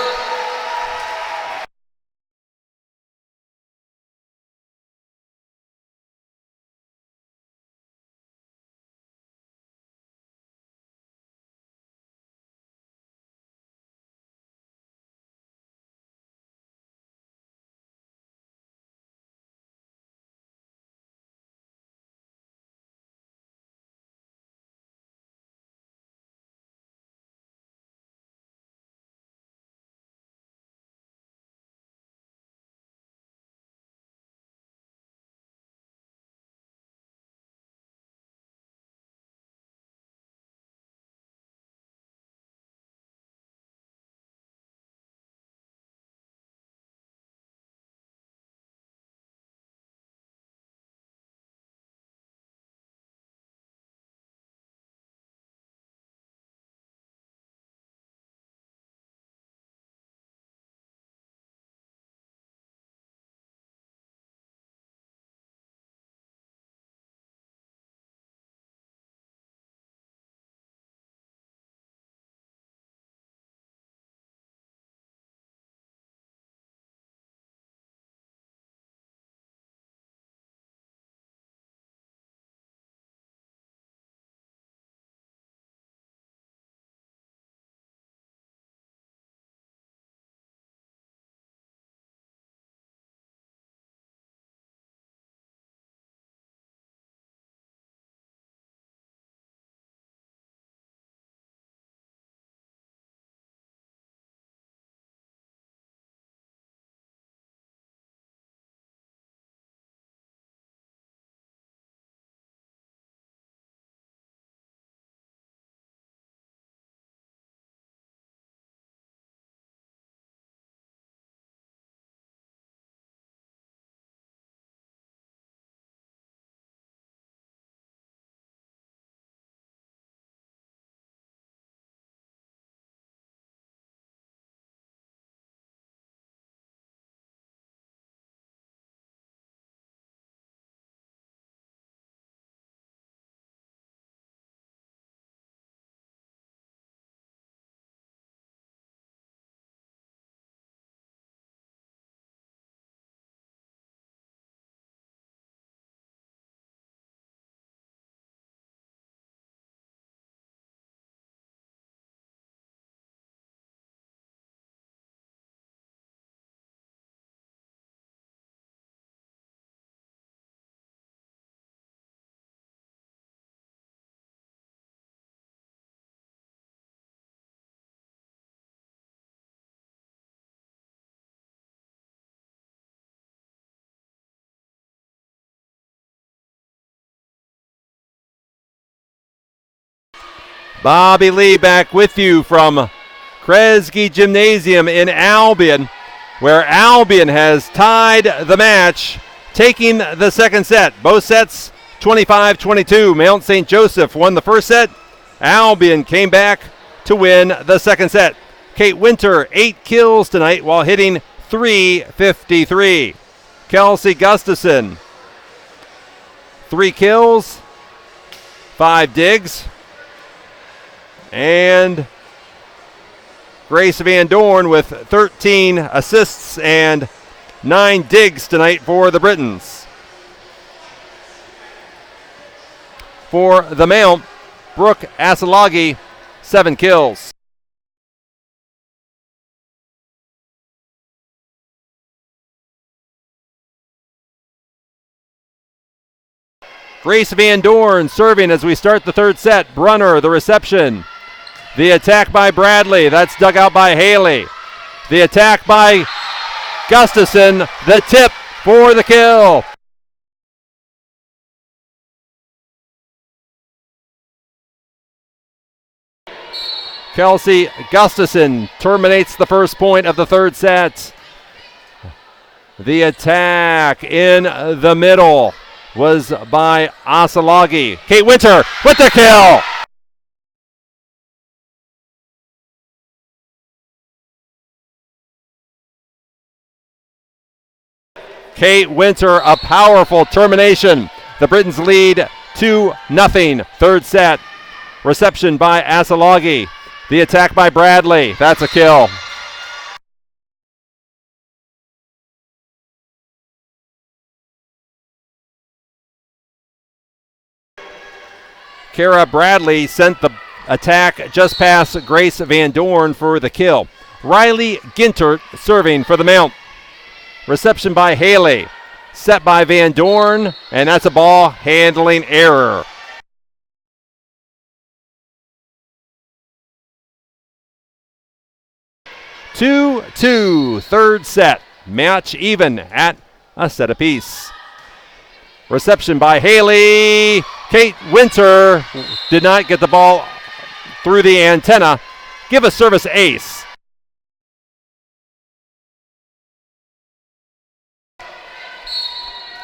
Bobby Lee back with you from Kresge Gymnasium in Albion, where Albion has tied the match, taking the second set. Both sets 25-22. Mount St. Joseph won the first set. Albion came back to win the second set. Kate Winter, 8 kills tonight while hitting .353. Kelsey Gustafson, 3 kills, 5 digs. And Grace Van Dorn with 13 assists and 9 digs tonight for the Britons. For the Mount, Brooke Asalagi, 7 kills. Grace Van Dorn serving as we start the third set. Brunner, the reception. The attack by Bradley. That's dug out by Haley. The attack by Gustafson. The tip for the kill. Kelsey Gustafson terminates the first point of the third set. The attack in the middle was by Asalagi. Kate Winter with the kill. Kate Winter, a powerful termination. The Britons lead 2-0. Third set. Reception by Asalagi. The attack by Bradley. That's a kill. Kara Bradley sent the attack just past Grace Van Dorn for the kill. Riley Gintert serving for the Mount. Reception by Haley. Set by Van Dorn, and that's a ball handling error. Two, third set. Match even at a set apiece. Reception by Haley. Kate Winter did not get the ball through the antenna. Give a service ace.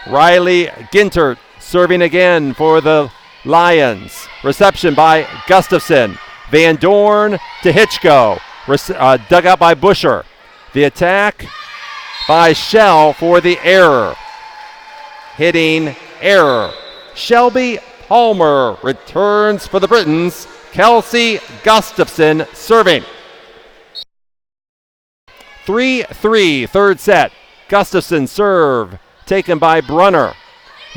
Riley Gintert serving again for the Lions. Reception by Gustafson. Van Dorn to Hitchko. Dug out by Busher. The attack by Shell for the error. Hitting error. Shelby Palmer returns for the Britons. Kelsey Gustafson serving. 3-3, third set. Gustafson serve taken by Brunner.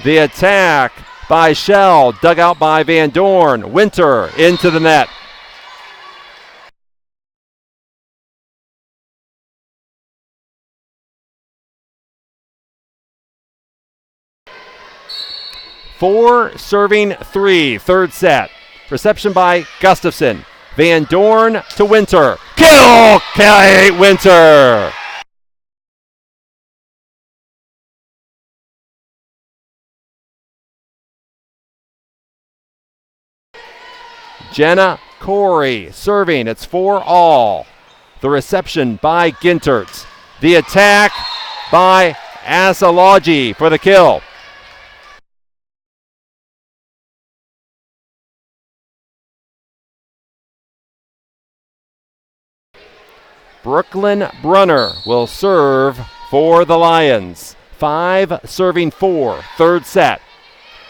The attack by Shell, dug out by Van Dorn. Winter into the net. Four serving 3, third set. Reception by Gustafson. Van Dorn to Winter. Kill! Kate Winter! Jenna Corey serving. It's 4-all. The reception by Gintert. The attack by Asalagi for the kill. Brooklyn Brunner will serve for the Lions. 5 serving 4, third set.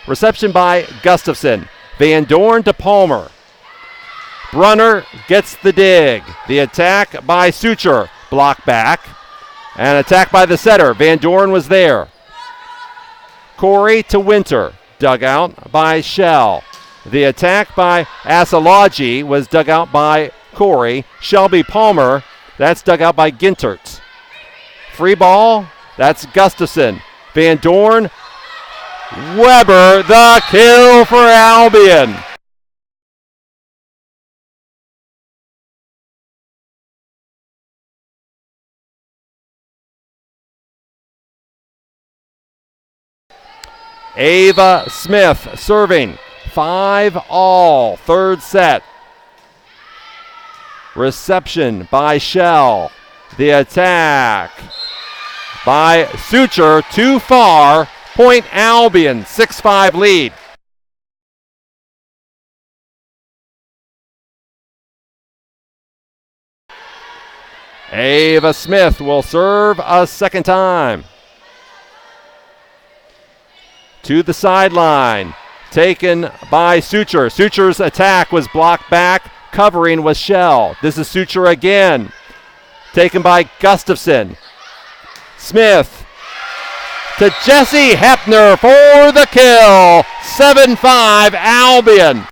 Reception by Gustafson. Van Dorn to Palmer. Brunner gets the dig. The attack by Suture. Block back. And attack by the setter. Van Dorn was there. Corey to Winter. Dug out by Shell. The attack by Asalagi was dug out by Corey. Shelby Palmer. That's dug out by Gintert. Free ball. That's Gustafson. Van Dorn. Weber, the kill for Albion. Ava Smith serving. 5-all, third set. Reception by Shell. The attack by Suture, too far. Point Albion, 6-5 lead. Ava Smith will serve a second time. To the sideline, taken by Suture. Suture's attack was blocked back, covering was Shell. This is Suture again, taken by Gustafson. Smith to Jesse Hepner for the kill. 7-5 Albion.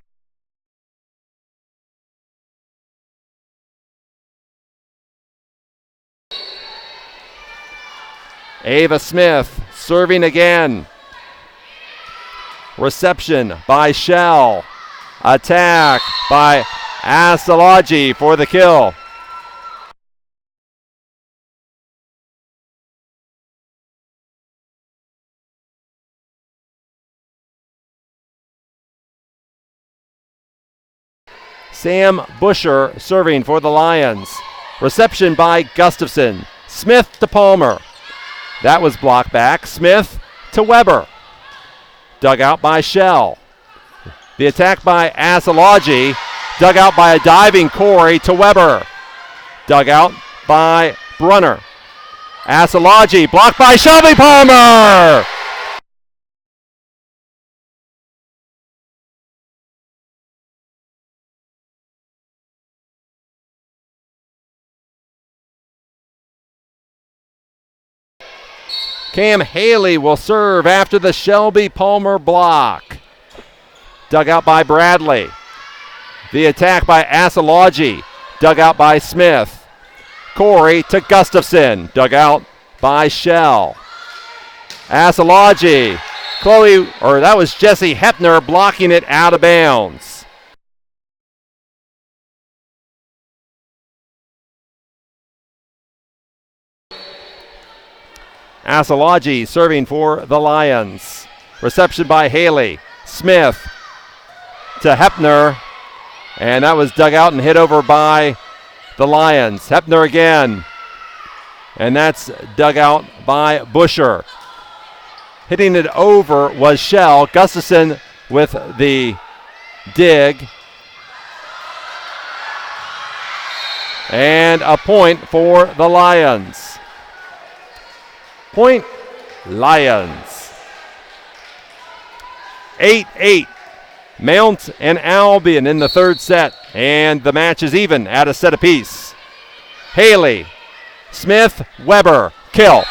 Ava Smith serving again. Reception by Shell. Attack by Asalaji for the kill. Sam Busher serving for the Lions. Reception by Gustafson. Smith to Palmer. That was blocked back. Smith to Weber. Dug out by Shell. The attack by Asalaji. Dug out by a diving Corey to Weber. Dug out by Brunner. Asalaji blocked by Shelby Palmer. Cam Haley will serve after the Shelby Palmer block. Dug out by Bradley. The attack by Asalaji. Dug out by Smith. Corey to Gustafson. Dug out by Shell. Asalaji. That was Jesse Hepner blocking it out of bounds. Asalaji serving for the Lions. Reception by Haley. Smith to Hepner. And that was dug out and hit over by the Lions. Hepner again. And that's dug out by Busher. Hitting it over was Shell. Gustafson with the dig. And a point for the Lions. Point Lions. 8-8. Mount and Albion in the third set. And the match is even at a set apiece. Haley, Smith, Weber, kill.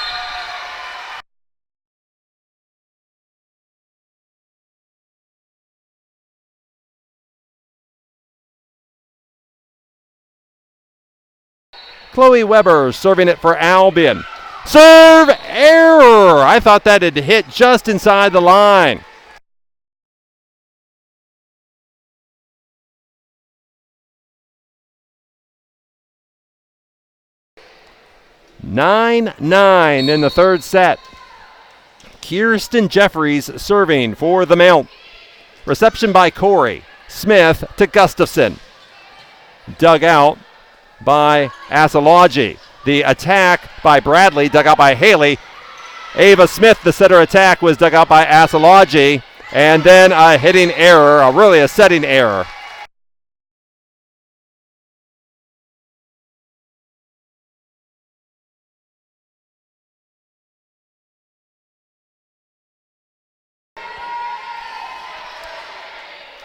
Chloe Weber serving it for Albion. Serve error. I thought that had hit just inside the line. (9-9) in the third set. Kirsten Jeffries serving for the Mount. Reception by Corey. Smith to Gustafson. Dug out by Asalaji. The attack by Bradley, dug out by Haley. Ava Smith, the center attack, was dug out by Asalaji. And then a hitting error, a setting error.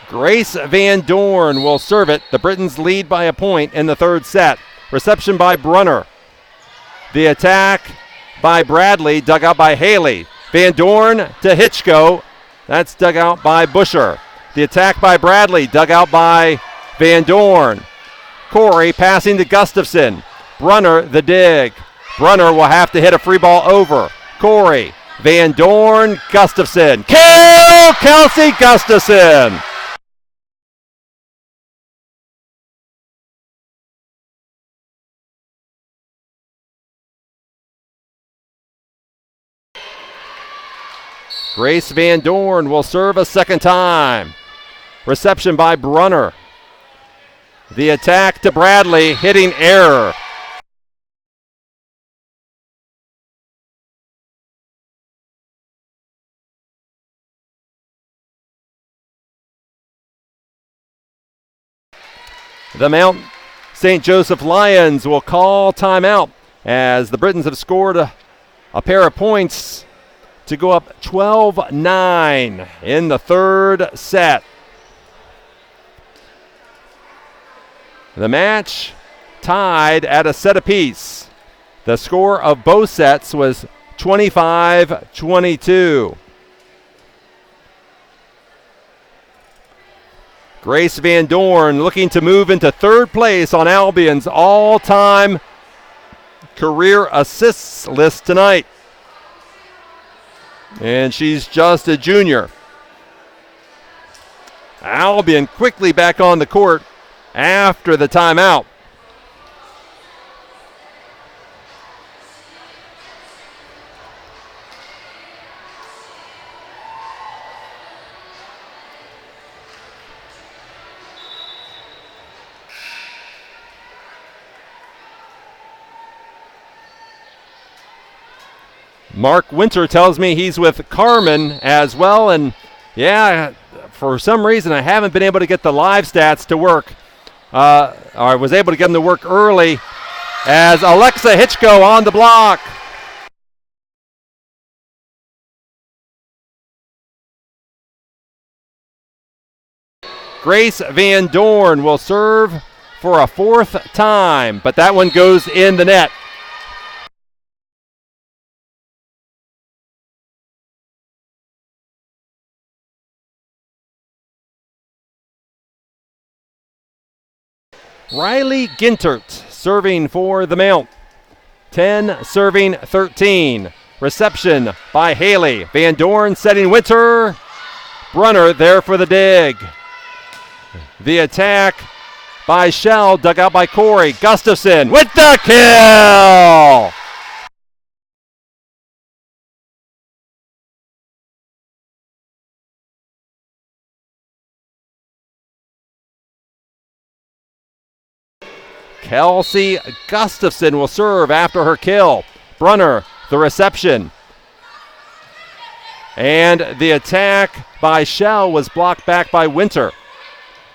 Grace Van Dorn will serve it. The Britons lead by a point in the third set. Reception by Brunner. The attack by Bradley, dug out by Haley. Van Dorn to Hitchko. That's dug out by Busher. The attack by Bradley, dug out by Van Dorn. Corey passing to Gustafson. Brunner the dig. Brunner will have to hit a free ball over. Corey, Van Dorn, Gustafson. Kill Kelsey Gustafson. Grace Van Dorn will serve a second time. Reception by Brunner. The attack to Bradley, hitting error. The Mount St. Joseph Lions will call timeout as the Britons have scored a pair of points to go up 12-9 in the third set. The match tied at a set apiece. The score of both sets was 25-22. Grace Van Dorn looking to move into third place on Albion's all-time career assists list tonight. And she's just a junior. Albion quickly back on the court after the timeout. Mark Winter tells me he's with Carmen as well, and yeah, for some reason I haven't been able to get the live stats to work. I was able to get them to work early as Alexa Hitchko on the block. Grace Van Dorn will serve for a fourth time, but that one goes in the net. Riley Gintert serving for the Mount. 10 serving 13. Reception by Haley. Van Dorn setting Winter. Brunner there for the dig. The attack by Shell, dug out by Corey. Gustafson with the kill! Kelsey Gustafson will serve after her kill. Brunner, the reception. And the attack by Shell was blocked back by Winter.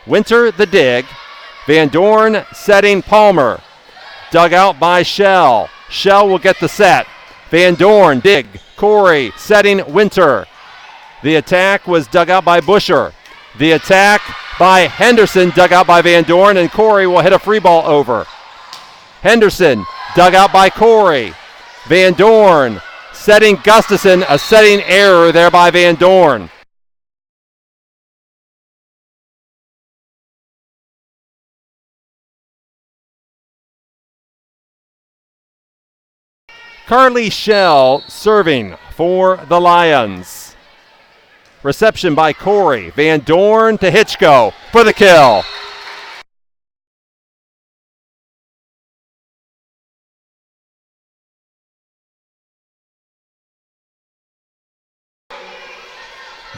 Winter, the dig. Van Dorn setting Palmer. Dug out by Shell. Shell will get the set. Van Dorn, dig. Corey setting Winter. The attack was dug out by Busher. The attack by Henderson, dug out by Van Dorn, and Corey will hit a free ball over. Henderson, dug out by Corey. Van Dorn setting Gustafson, a setting error there by Van Dorn. Carly Shell serving for the Lions. Reception by Corey. Van Dorn to Hitchko for the kill.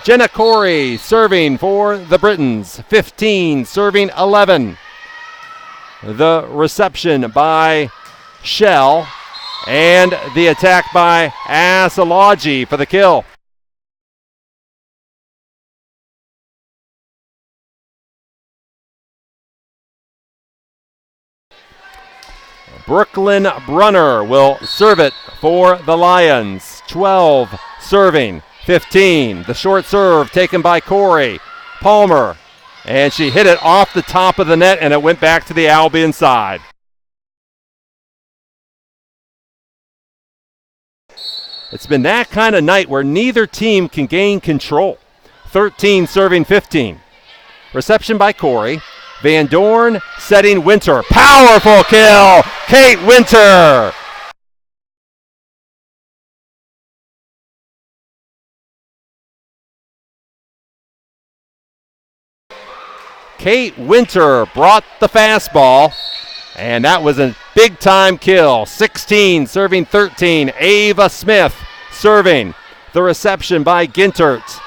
Jenna Corey serving for the Britons. 15 serving 11. The reception by Shell and the attack by Asalaji for the kill. Brooklyn Brunner will serve it for the Lions. 12 serving 15. The short serve taken by Corey. Palmer. And she hit it off the top of the net and it went back to the Albion side. It's been that kind of night where neither team can gain control. 13 serving 15. Reception by Corey. Van Dorn setting Winter. Powerful kill, Kate Winter. Kate Winter brought the fastball, and that was a big-time kill. 16 serving 13. Ava Smith serving. The reception by Gintert.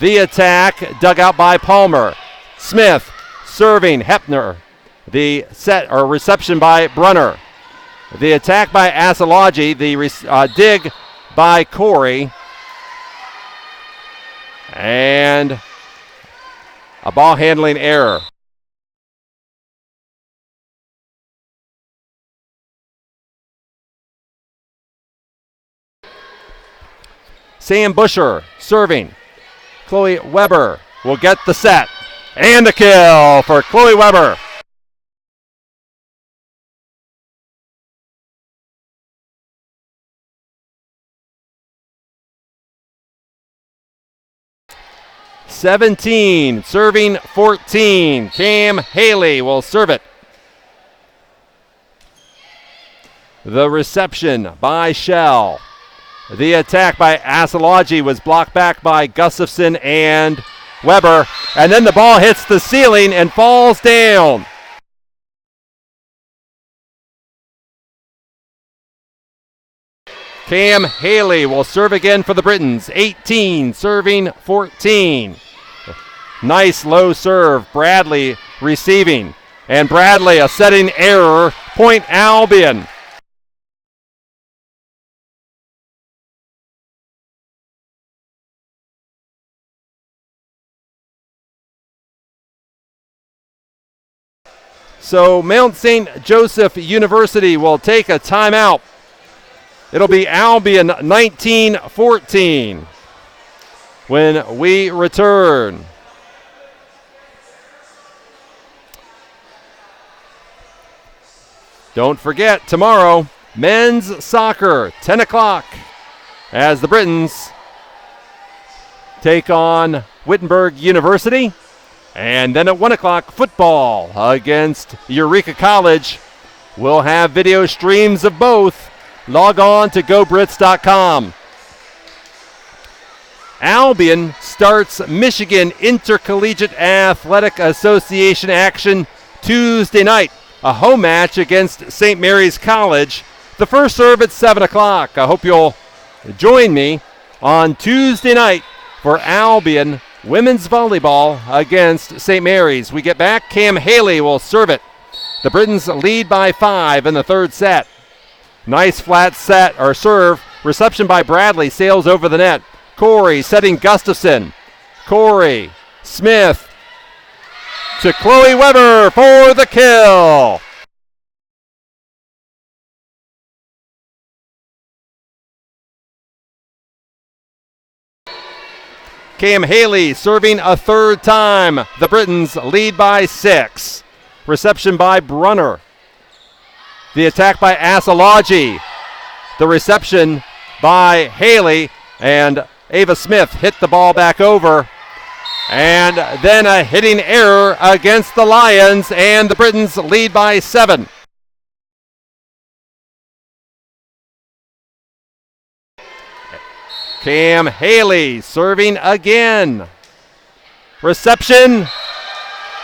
The attack dug out by Palmer. Smith serving Hepner. The set or reception by Brunner. The attack by Asology. The dig by Corey. And a ball handling error. Sam Busher serving. Chloe Weber will get the set. And the kill for Chloe Weber. (17) serving 14. Cam Haley will serve it. The reception by Shell. The attack by Asology was blocked back by Gustafson and Weber. And then the ball hits the ceiling and falls down. Cam Haley will serve again for the Britons. 18 serving 14. Nice low serve. Bradley receiving. And Bradley a setting error. Point Albion. So Mount St. Joseph University will take a timeout. It'll be Albion 19-14 when we return. Don't forget, tomorrow, men's soccer, 10 o'clock, as the Britons take on Wittenberg University. And then at 1 o'clock, football against Eureka College. We'll have video streams of both. Log on to GoBrits.com. Albion starts Michigan Intercollegiate Athletic Association action Tuesday night. A home match against St. Mary's College. The first serve at 7 o'clock. I hope you'll join me on Tuesday night for Albion women's volleyball against St. Mary's. We get back. Cam Haley will serve it. The Britons lead by 5 in the third set. Nice flat set or serve. Reception by Bradley sails over the net. Corey setting Gustafson. Corey Smith to Chloe Weber for the kill. Cam Haley serving a third time. The Britons lead by 6. Reception by Brunner. The attack by Asology. The reception by Haley, and Ava Smith hit the ball back over. And then a hitting error against the Lions, and the Britons lead by 7. Cam Haley serving again. Reception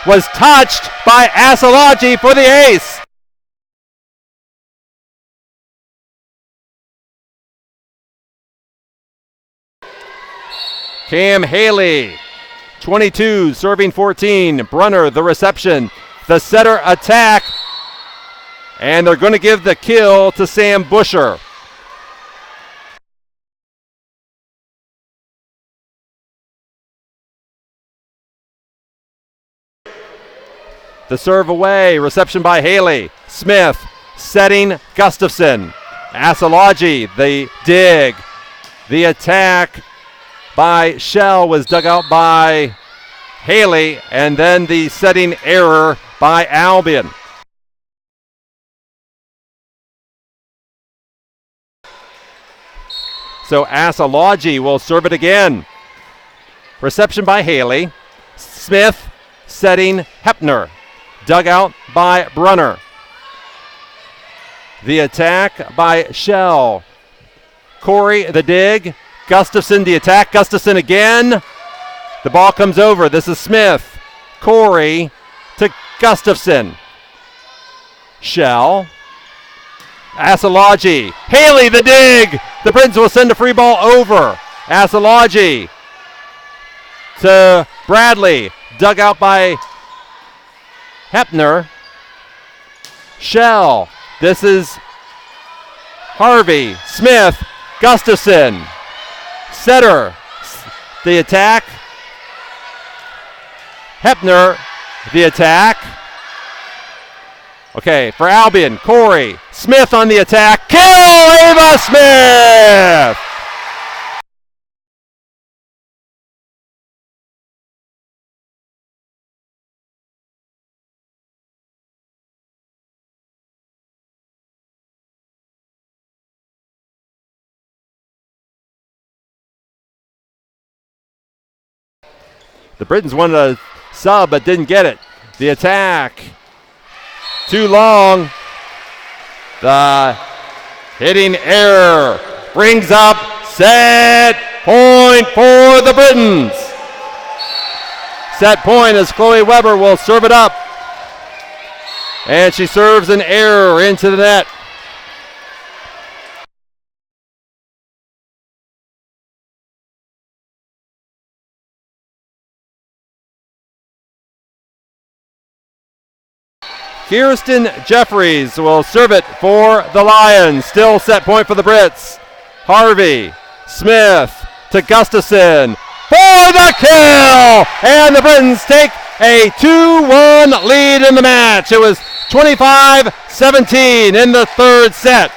was touched by Asology for the ace. Cam Haley, 22, serving 14. Brunner, the reception. The setter attack. And they're going to give the kill to Sam Busher. The serve away. Reception by Haley. Smith setting Gustafson. Asology, the dig. The attack by Shell was dug out by Haley, and then the setting error by Albion. So Asology will serve it again. Reception by Haley. Smith setting Hepner. Dug out by Brunner. The attack by Shell. Corey, the dig. Gustafson, the attack. Gustafson again. The ball comes over. This is Smith. Corey to Gustafson. Shell. Asology. Haley, the dig. The Britons will send a free ball over. Asology to Bradley. Dug out by Hepner. Shell. This is Harvey, Smith, Gustafson. Setter, the attack. Hepner, the attack. Okay, for Albion, Corey. Smith on the attack. Kill, Ava Smith! The Britons wanted a sub but didn't get it. The attack. Too long. The hitting error brings up set point for the Britons. Set point as Chloe Weber will serve it up. And she serves an error into the net. Kirsten Jeffries will serve it for the Lions. Still set point for the Brits. Harvey, Smith to Gustafson for the kill! And the Britons take a 2-1 lead in the match. It was 25-17 in the third set.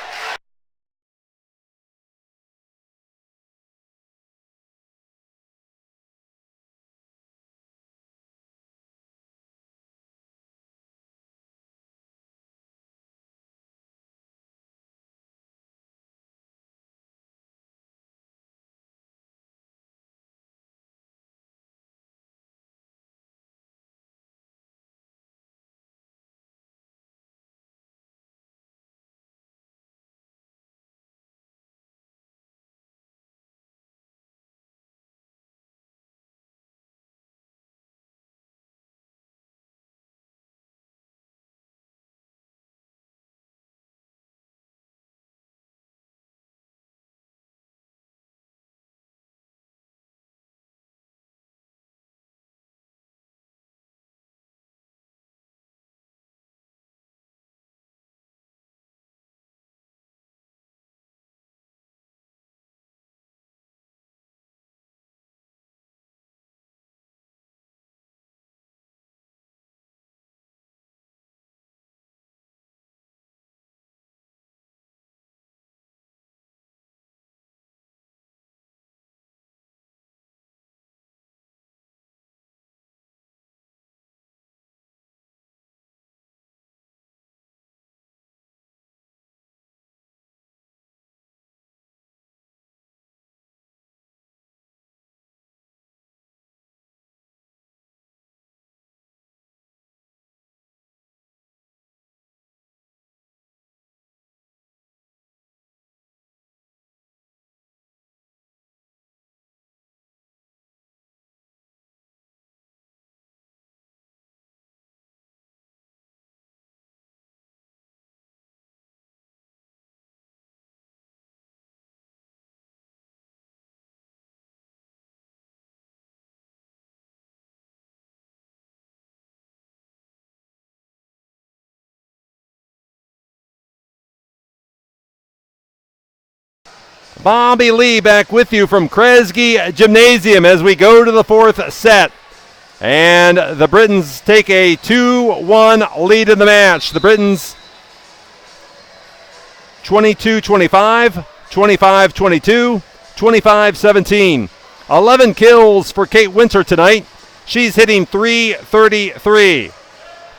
Bobby Lee back with you from Kresge Gymnasium as we go to the fourth set. And the Britons take a 2-1 lead in the match. The Britons 22-25, 25-22, 25-17. 11 kills for Kate Winter tonight. She's hitting .333.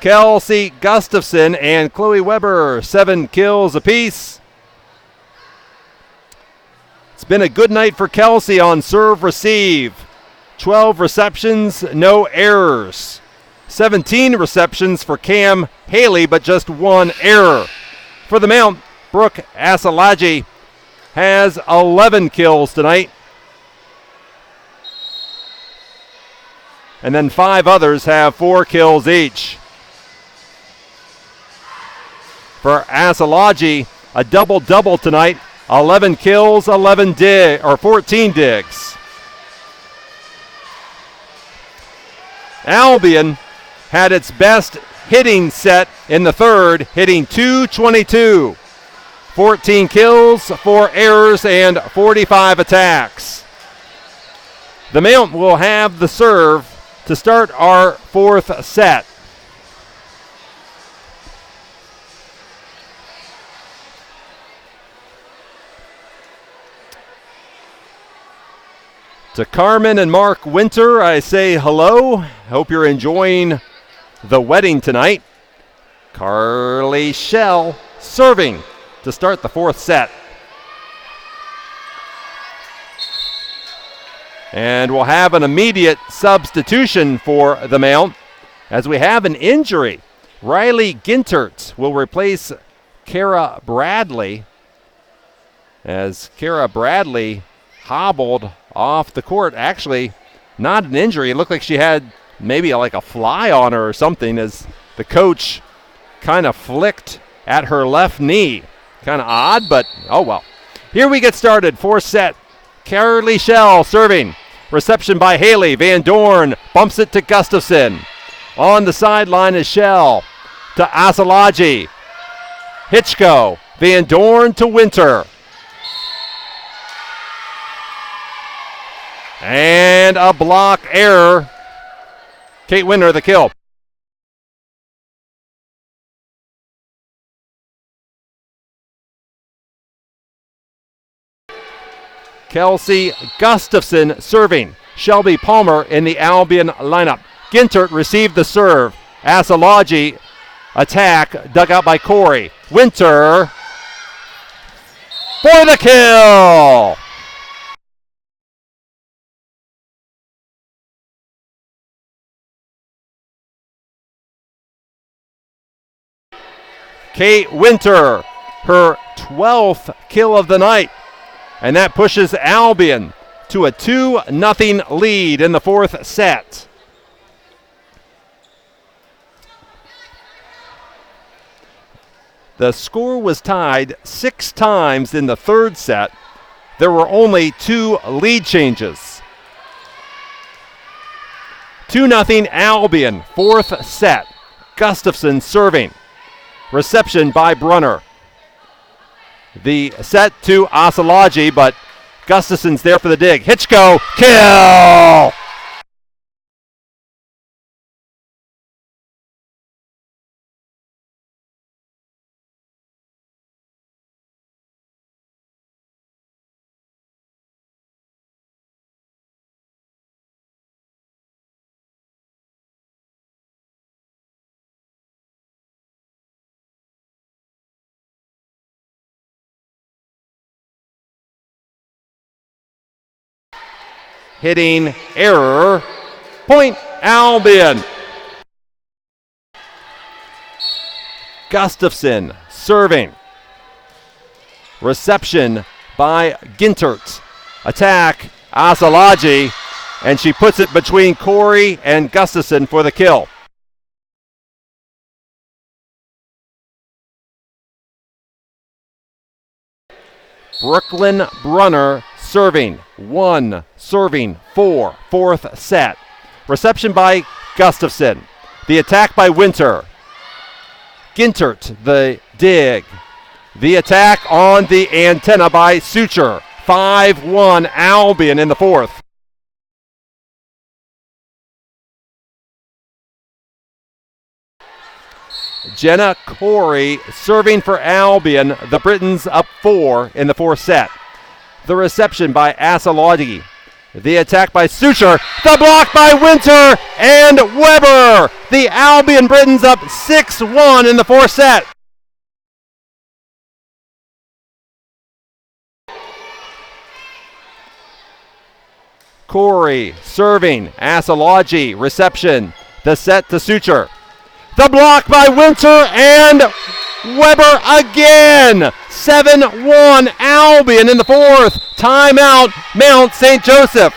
Kelsey Gustafson and Chloe Weber, 7 kills apiece. It's been a good night for Kelsey on serve receive. 12 receptions, no errors. 17 receptions for Cam Haley, but just 1 error. For the Mount, Brooke Asalaji has 11 kills tonight. And then 5 others have 4 kills each. For Asalaji, a double-double tonight. 11 kills, 14 digs. Albion had its best hitting set in the third, hitting .222. 14 kills, 4 errors, and 45 attacks. The Mount will have the serve to start our fourth set. To Carmen and Mark Winter, I say hello. Hope you're enjoying the wedding tonight. Carly Schell serving to start the fourth set. And we'll have an immediate substitution for the Mount as we have an injury. Riley Gintert will replace Kara Bradley as Kara Bradley hobbled off the court. Actually, not an injury. It looked like she had maybe like a fly on her or something as the coach kind of flicked at her left knee. Kind of odd, but oh well. Here we get started. Fourth set. Carly Schell serving. Reception by Haley. Van Dorn bumps it to Gustafson. On the sideline is Schell to Asalaji. Hitchko. Van Dorn to Winter. And a block error. Kate Winter the kill. Kelsey Gustafson serving. Shelby Palmer in the Albion lineup. Gintert received the serve. Asalaji attack dug out by Corey. Winter for the kill. Kate Winter, her 12th kill of the night. And that pushes Albion to a 2-0 lead in the fourth set. The score was tied 6 times in the third set. There were only 2 lead changes. 2-0 Albion, fourth set. Gustafson serving. Reception by Brunner. The set to Asalaji, but Gustafson's there for the dig. Hitchko, kill! Hitting error. Point Albion. Gustafson serving. Reception by Gintert. Attack Asalaji, and she puts it between Corey and Gustafson for the kill. Brooklyn Brunner serving. 1, serving 4, fourth set. Reception by Gustafson. The attack by Winter. Gintert, the dig. The attack on the antenna by Suture. 5-1 Albion in the fourth. Jenna Corey serving for Albion. The Britons up 4 in the fourth set. The reception by Asalaji. The attack by Suture. The block by Winter and Weber. The Albion Britons up 6-1 in the fourth set. Corey serving. Asalaji. Reception. The set to Suture. The block by Winter and Weber again. 7-1 Albion in the fourth. Timeout Mount St. Joseph.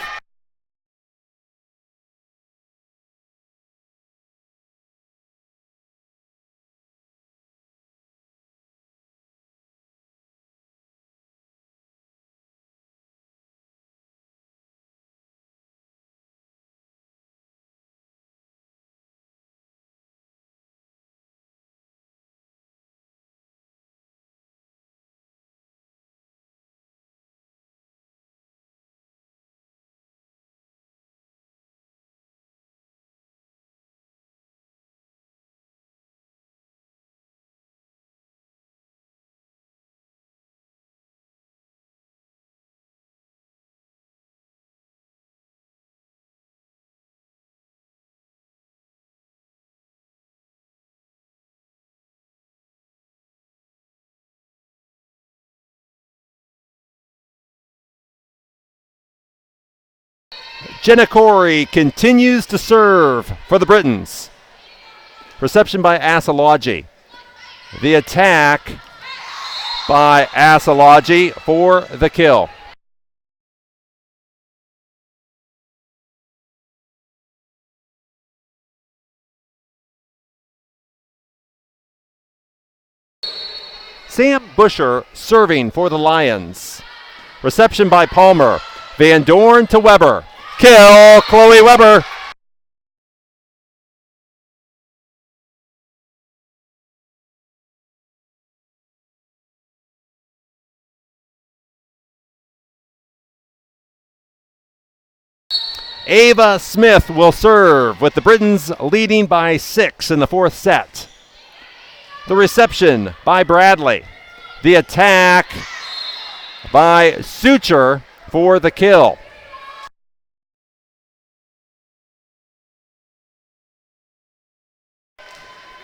Jenna Corey continues to serve for the Britons. Reception by Asology. The attack by Asology for the kill. Sam Busher serving for the Lions. Reception by Palmer. Van Dorn to Weber. Kill, Chloe Weber. Ava Smith will serve, with the Britons leading by 6 in the fourth set. The reception by Bradley. The attack by Suture for the kill.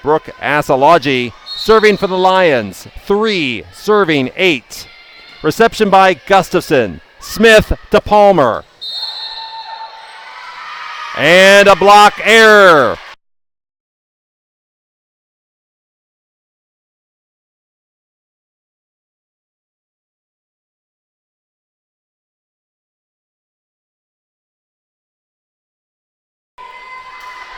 Brooke Asology serving for the Lions. 3 serving 8. Reception by Gustafson. Smith to Palmer. And a block error.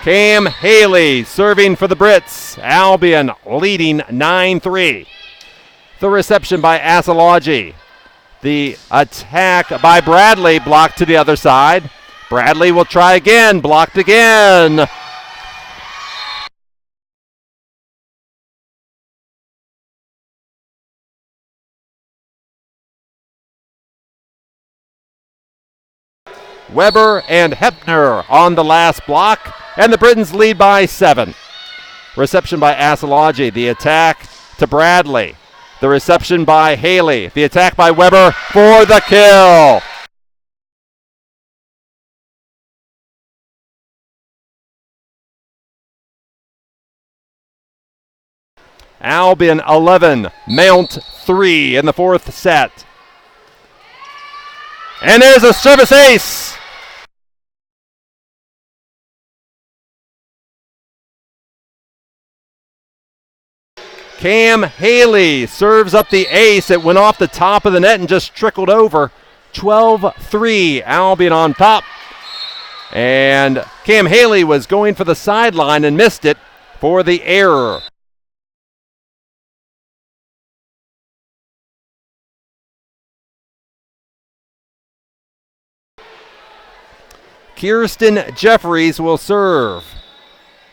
Cam Haley serving for the Brits. Albion leading 9-3. The reception by Asology. The attack by Bradley, blocked to the other side. Bradley will try again, blocked again. Weber and Hepner on the last block, and the Britons lead by 7. Reception by Asology. The attack to Bradley. The reception by Haley. The attack by Weber for the kill. Albion 11, Mount 3 in the fourth set. And there's a service ace. Cam Haley serves up the ace. It went off the top of the net and just trickled over. 12-3, Albion on top. And Cam Haley was going for the sideline and missed it for the error. Kirsten Jeffries will serve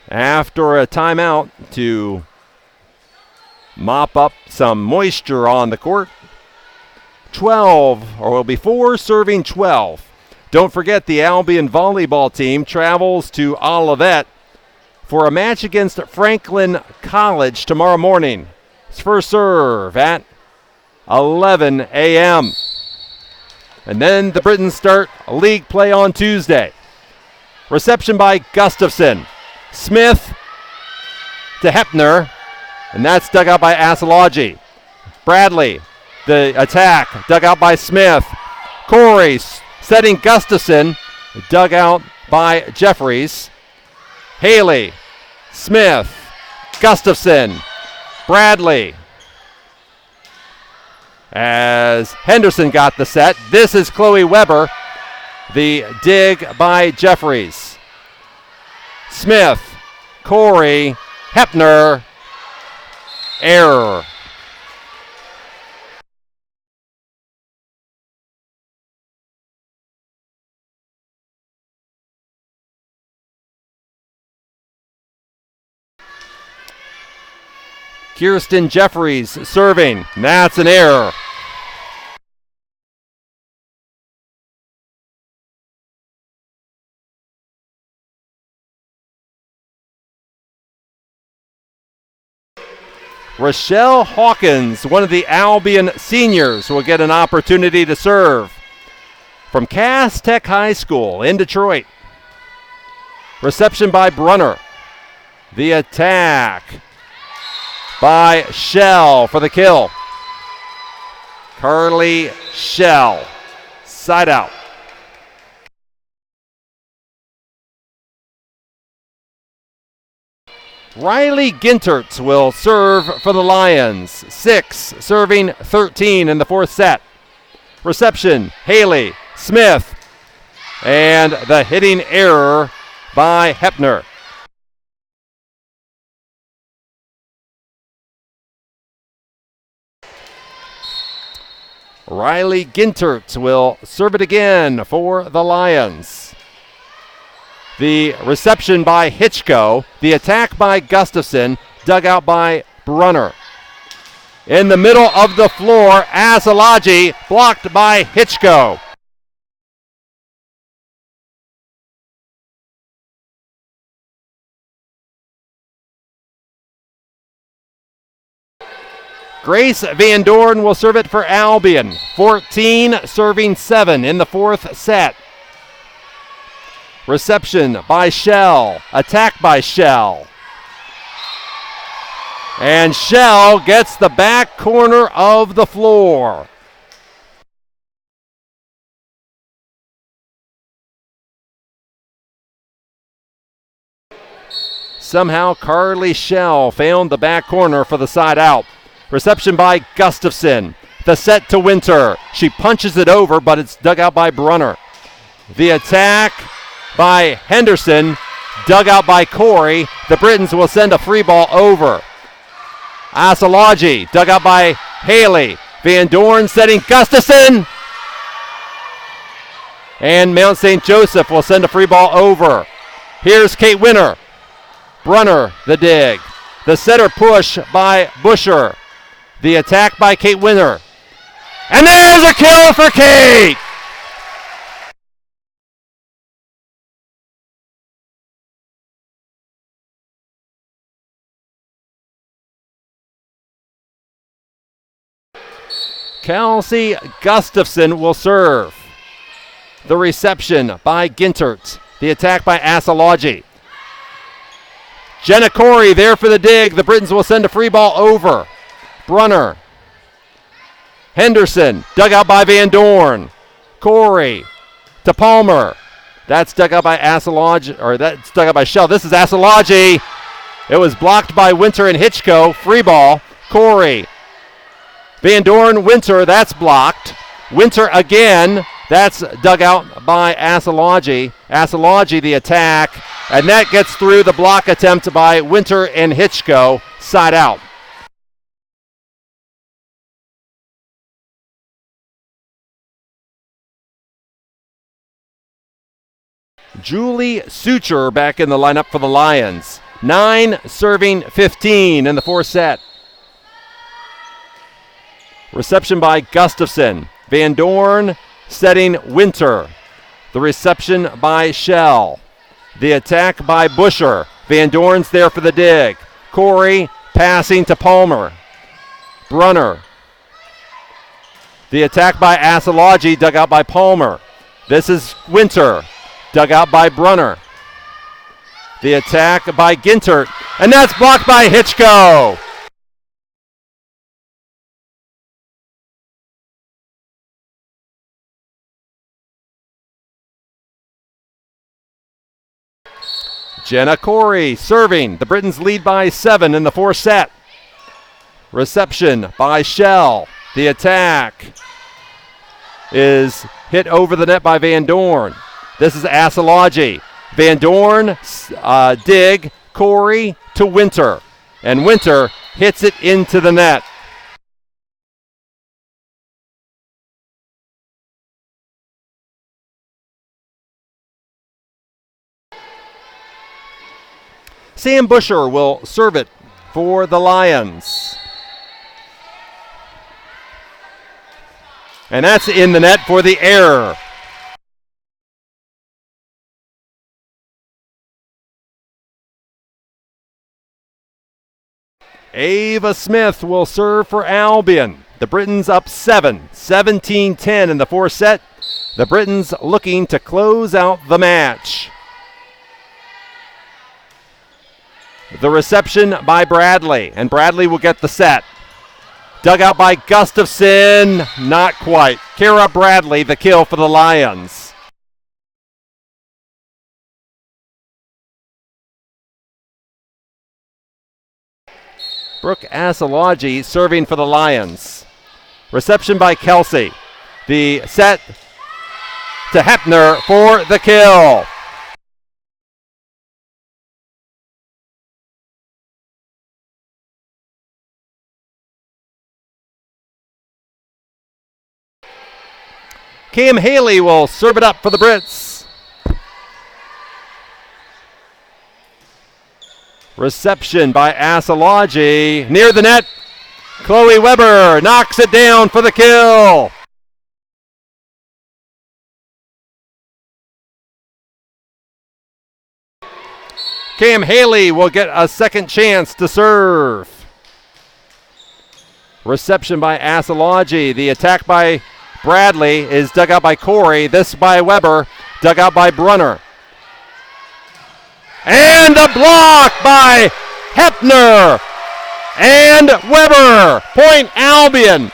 after a timeout to mop up some moisture on the court. 12, or will be 4 serving 12. Don't forget the Albion volleyball team travels to Olivet for a match against Franklin College tomorrow morning. It's first serve at 11 a.m. And then the Britons start league play on Tuesday. Reception by Gustafson. Smith to Hepner, and that's dug out by Asology. Bradley, the attack, dug out by Smith. Corey setting Gustafson, dug out by Jeffries. Haley, Smith, Gustafson, Bradley. As Henderson got the set, this is Chloe Weber. The dig by Jeffries. Smith, Corey, Hepner, error. Kirsten Jeffries serving. That's an error. Rochelle Hawkins, one of the Albion seniors, will get an opportunity to serve from Cass Tech High School in Detroit. Reception by Brunner. The attack by Shell for the kill. Carly Shell, side out. Riley Ginterts will serve for the Lions. 6 serving 13 in the fourth set. Reception, Haley, Smith, and the hitting error by Hepner. Riley Ginterts will serve it again for the Lions. The reception by Hitchko, the attack by Gustafson, dug out by Brunner. In the middle of the floor, Asalaji blocked by Hitchko. Grace Van Dorn will serve it for Albion. 14 serving 7 in the fourth set. Reception by Shell. Attack by Shell. And Shell gets the back corner of the floor. Somehow Carly Shell found the back corner for the side out. Reception by Gustafson. The set to Winter. She punches it over, but it's dug out by Brunner. The attack by Henderson, dug out by Corey. The Britons will send a free ball over. Asalaji, dug out by Haley. Van Dorn setting Gustafson. And Mount St. Joseph will send a free ball over. Here's Kate Winter. Brunner, the dig. The setter push by Busher. The attack by Kate Winter. And there's a kill for Kate! Kelsey Gustafson will serve. The reception by Gintert. The attack by Asalaji. Jenna Corey there for the dig. The Britons will send a free ball over. Brunner. Henderson. Dug out by Van Dorn. Corey to Palmer. That's dug out by Asalaji, or that's dug out by Shell. This is Asalaji. It was blocked by Winter and Hitchko. Free ball. Corey. Van Dorn, Winter, that's blocked. Winter again, that's dug out by Asalaji. Asalaji, the attack, and that gets through the block attempt by Winter and Hitchko, side out. Julie Suture back in the lineup for the Lions. 9 serving 15 in the fourth set. Reception by Gustafson. Van Dorn setting Winter. The reception by Shell. The attack by Busher. Van Dorn's there for the dig. Corey passing to Palmer. Brunner. The attack by Asalaji, dug out by Palmer. This is Winter, dug out by Brunner. The attack by Gintert, and that's blocked by Hitchko. Jenna Corey serving. The Britons lead by 7 in the fourth set. Reception by Shell. The attack is hit over the net by Van Dorn. This is Asalaji. Van Dorn, dig, Corey to Winter. And Winter hits it into the net. Sam Busher will serve it for the Lions. And that's in the net for the error. Ava Smith will serve for Albion. The Britons up 7, 17-10 in the fourth set. The Britons looking to close out the match. The reception by Bradley, and Bradley will get the set. Dug out by Gustafson, not quite. Kara Bradley, the kill for the Lions. Brooke Asalaji serving for the Lions. Reception by Kelsey. The set to Hepner for the kill. Cam Haley will serve it up for the Brits. Reception by Asalaji. Near the net, Chloe Weber knocks it down for the kill. Cam Haley will get a second chance to serve. Reception by Asalaji. The attack by Bradley is dug out by Corey. This by Weber, dug out by Brunner. And a block by Hepner. And Weber. Point Albion.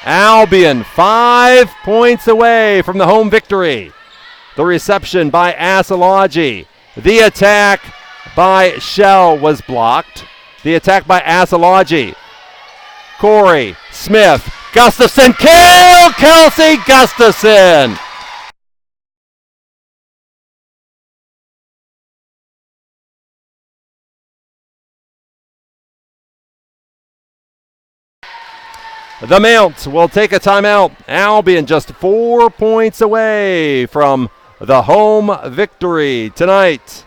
Albion 5 points away from the home victory. The reception by Asalaji. The attack by Shell was blocked. The attack by Asalaji. Corey, Smith, Gustafson, kill! Kelsey Gustafson! The Mounts will take a timeout. Albion just 4 points away from the home victory tonight.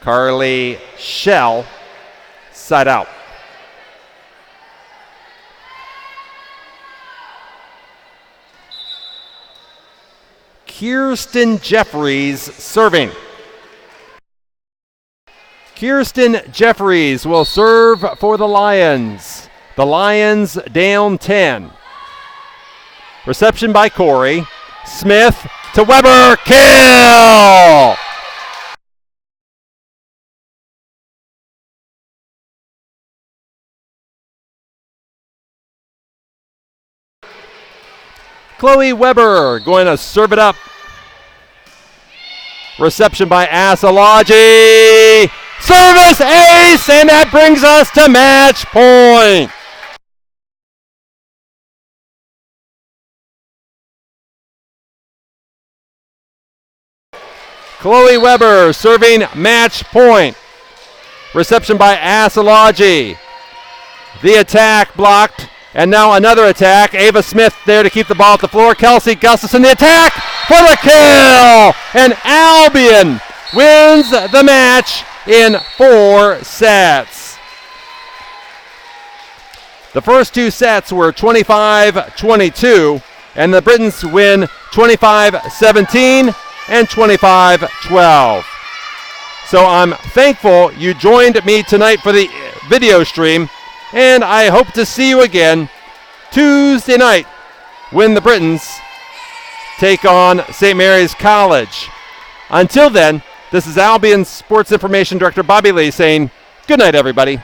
Carly Shell, side out. Kirsten Jeffries serving. Kirsten Jeffries will serve for the Lions. The Lions down 10. Reception by Corey. Smith to Weber, kill! Chloe Weber going to serve it up. Reception by Asalaji. Service ace, and that brings us to match point. Chloe Weber serving match point. Reception by Asalaji. The attack blocked. And now another attack. Ava Smith there to keep the ball at the floor. Kelsey Gustafson, the attack for the kill! And Albion wins the match in 4 sets. The first 2 sets were 25-22, and the Britons win 25-17. and 25-12. So I'm thankful you joined me tonight for the video stream, and I hope to see you again Tuesday night when the Britons take on St. Mary's College. Until then, this is Albion's Sports Information Director Bobby Lee saying good night, everybody.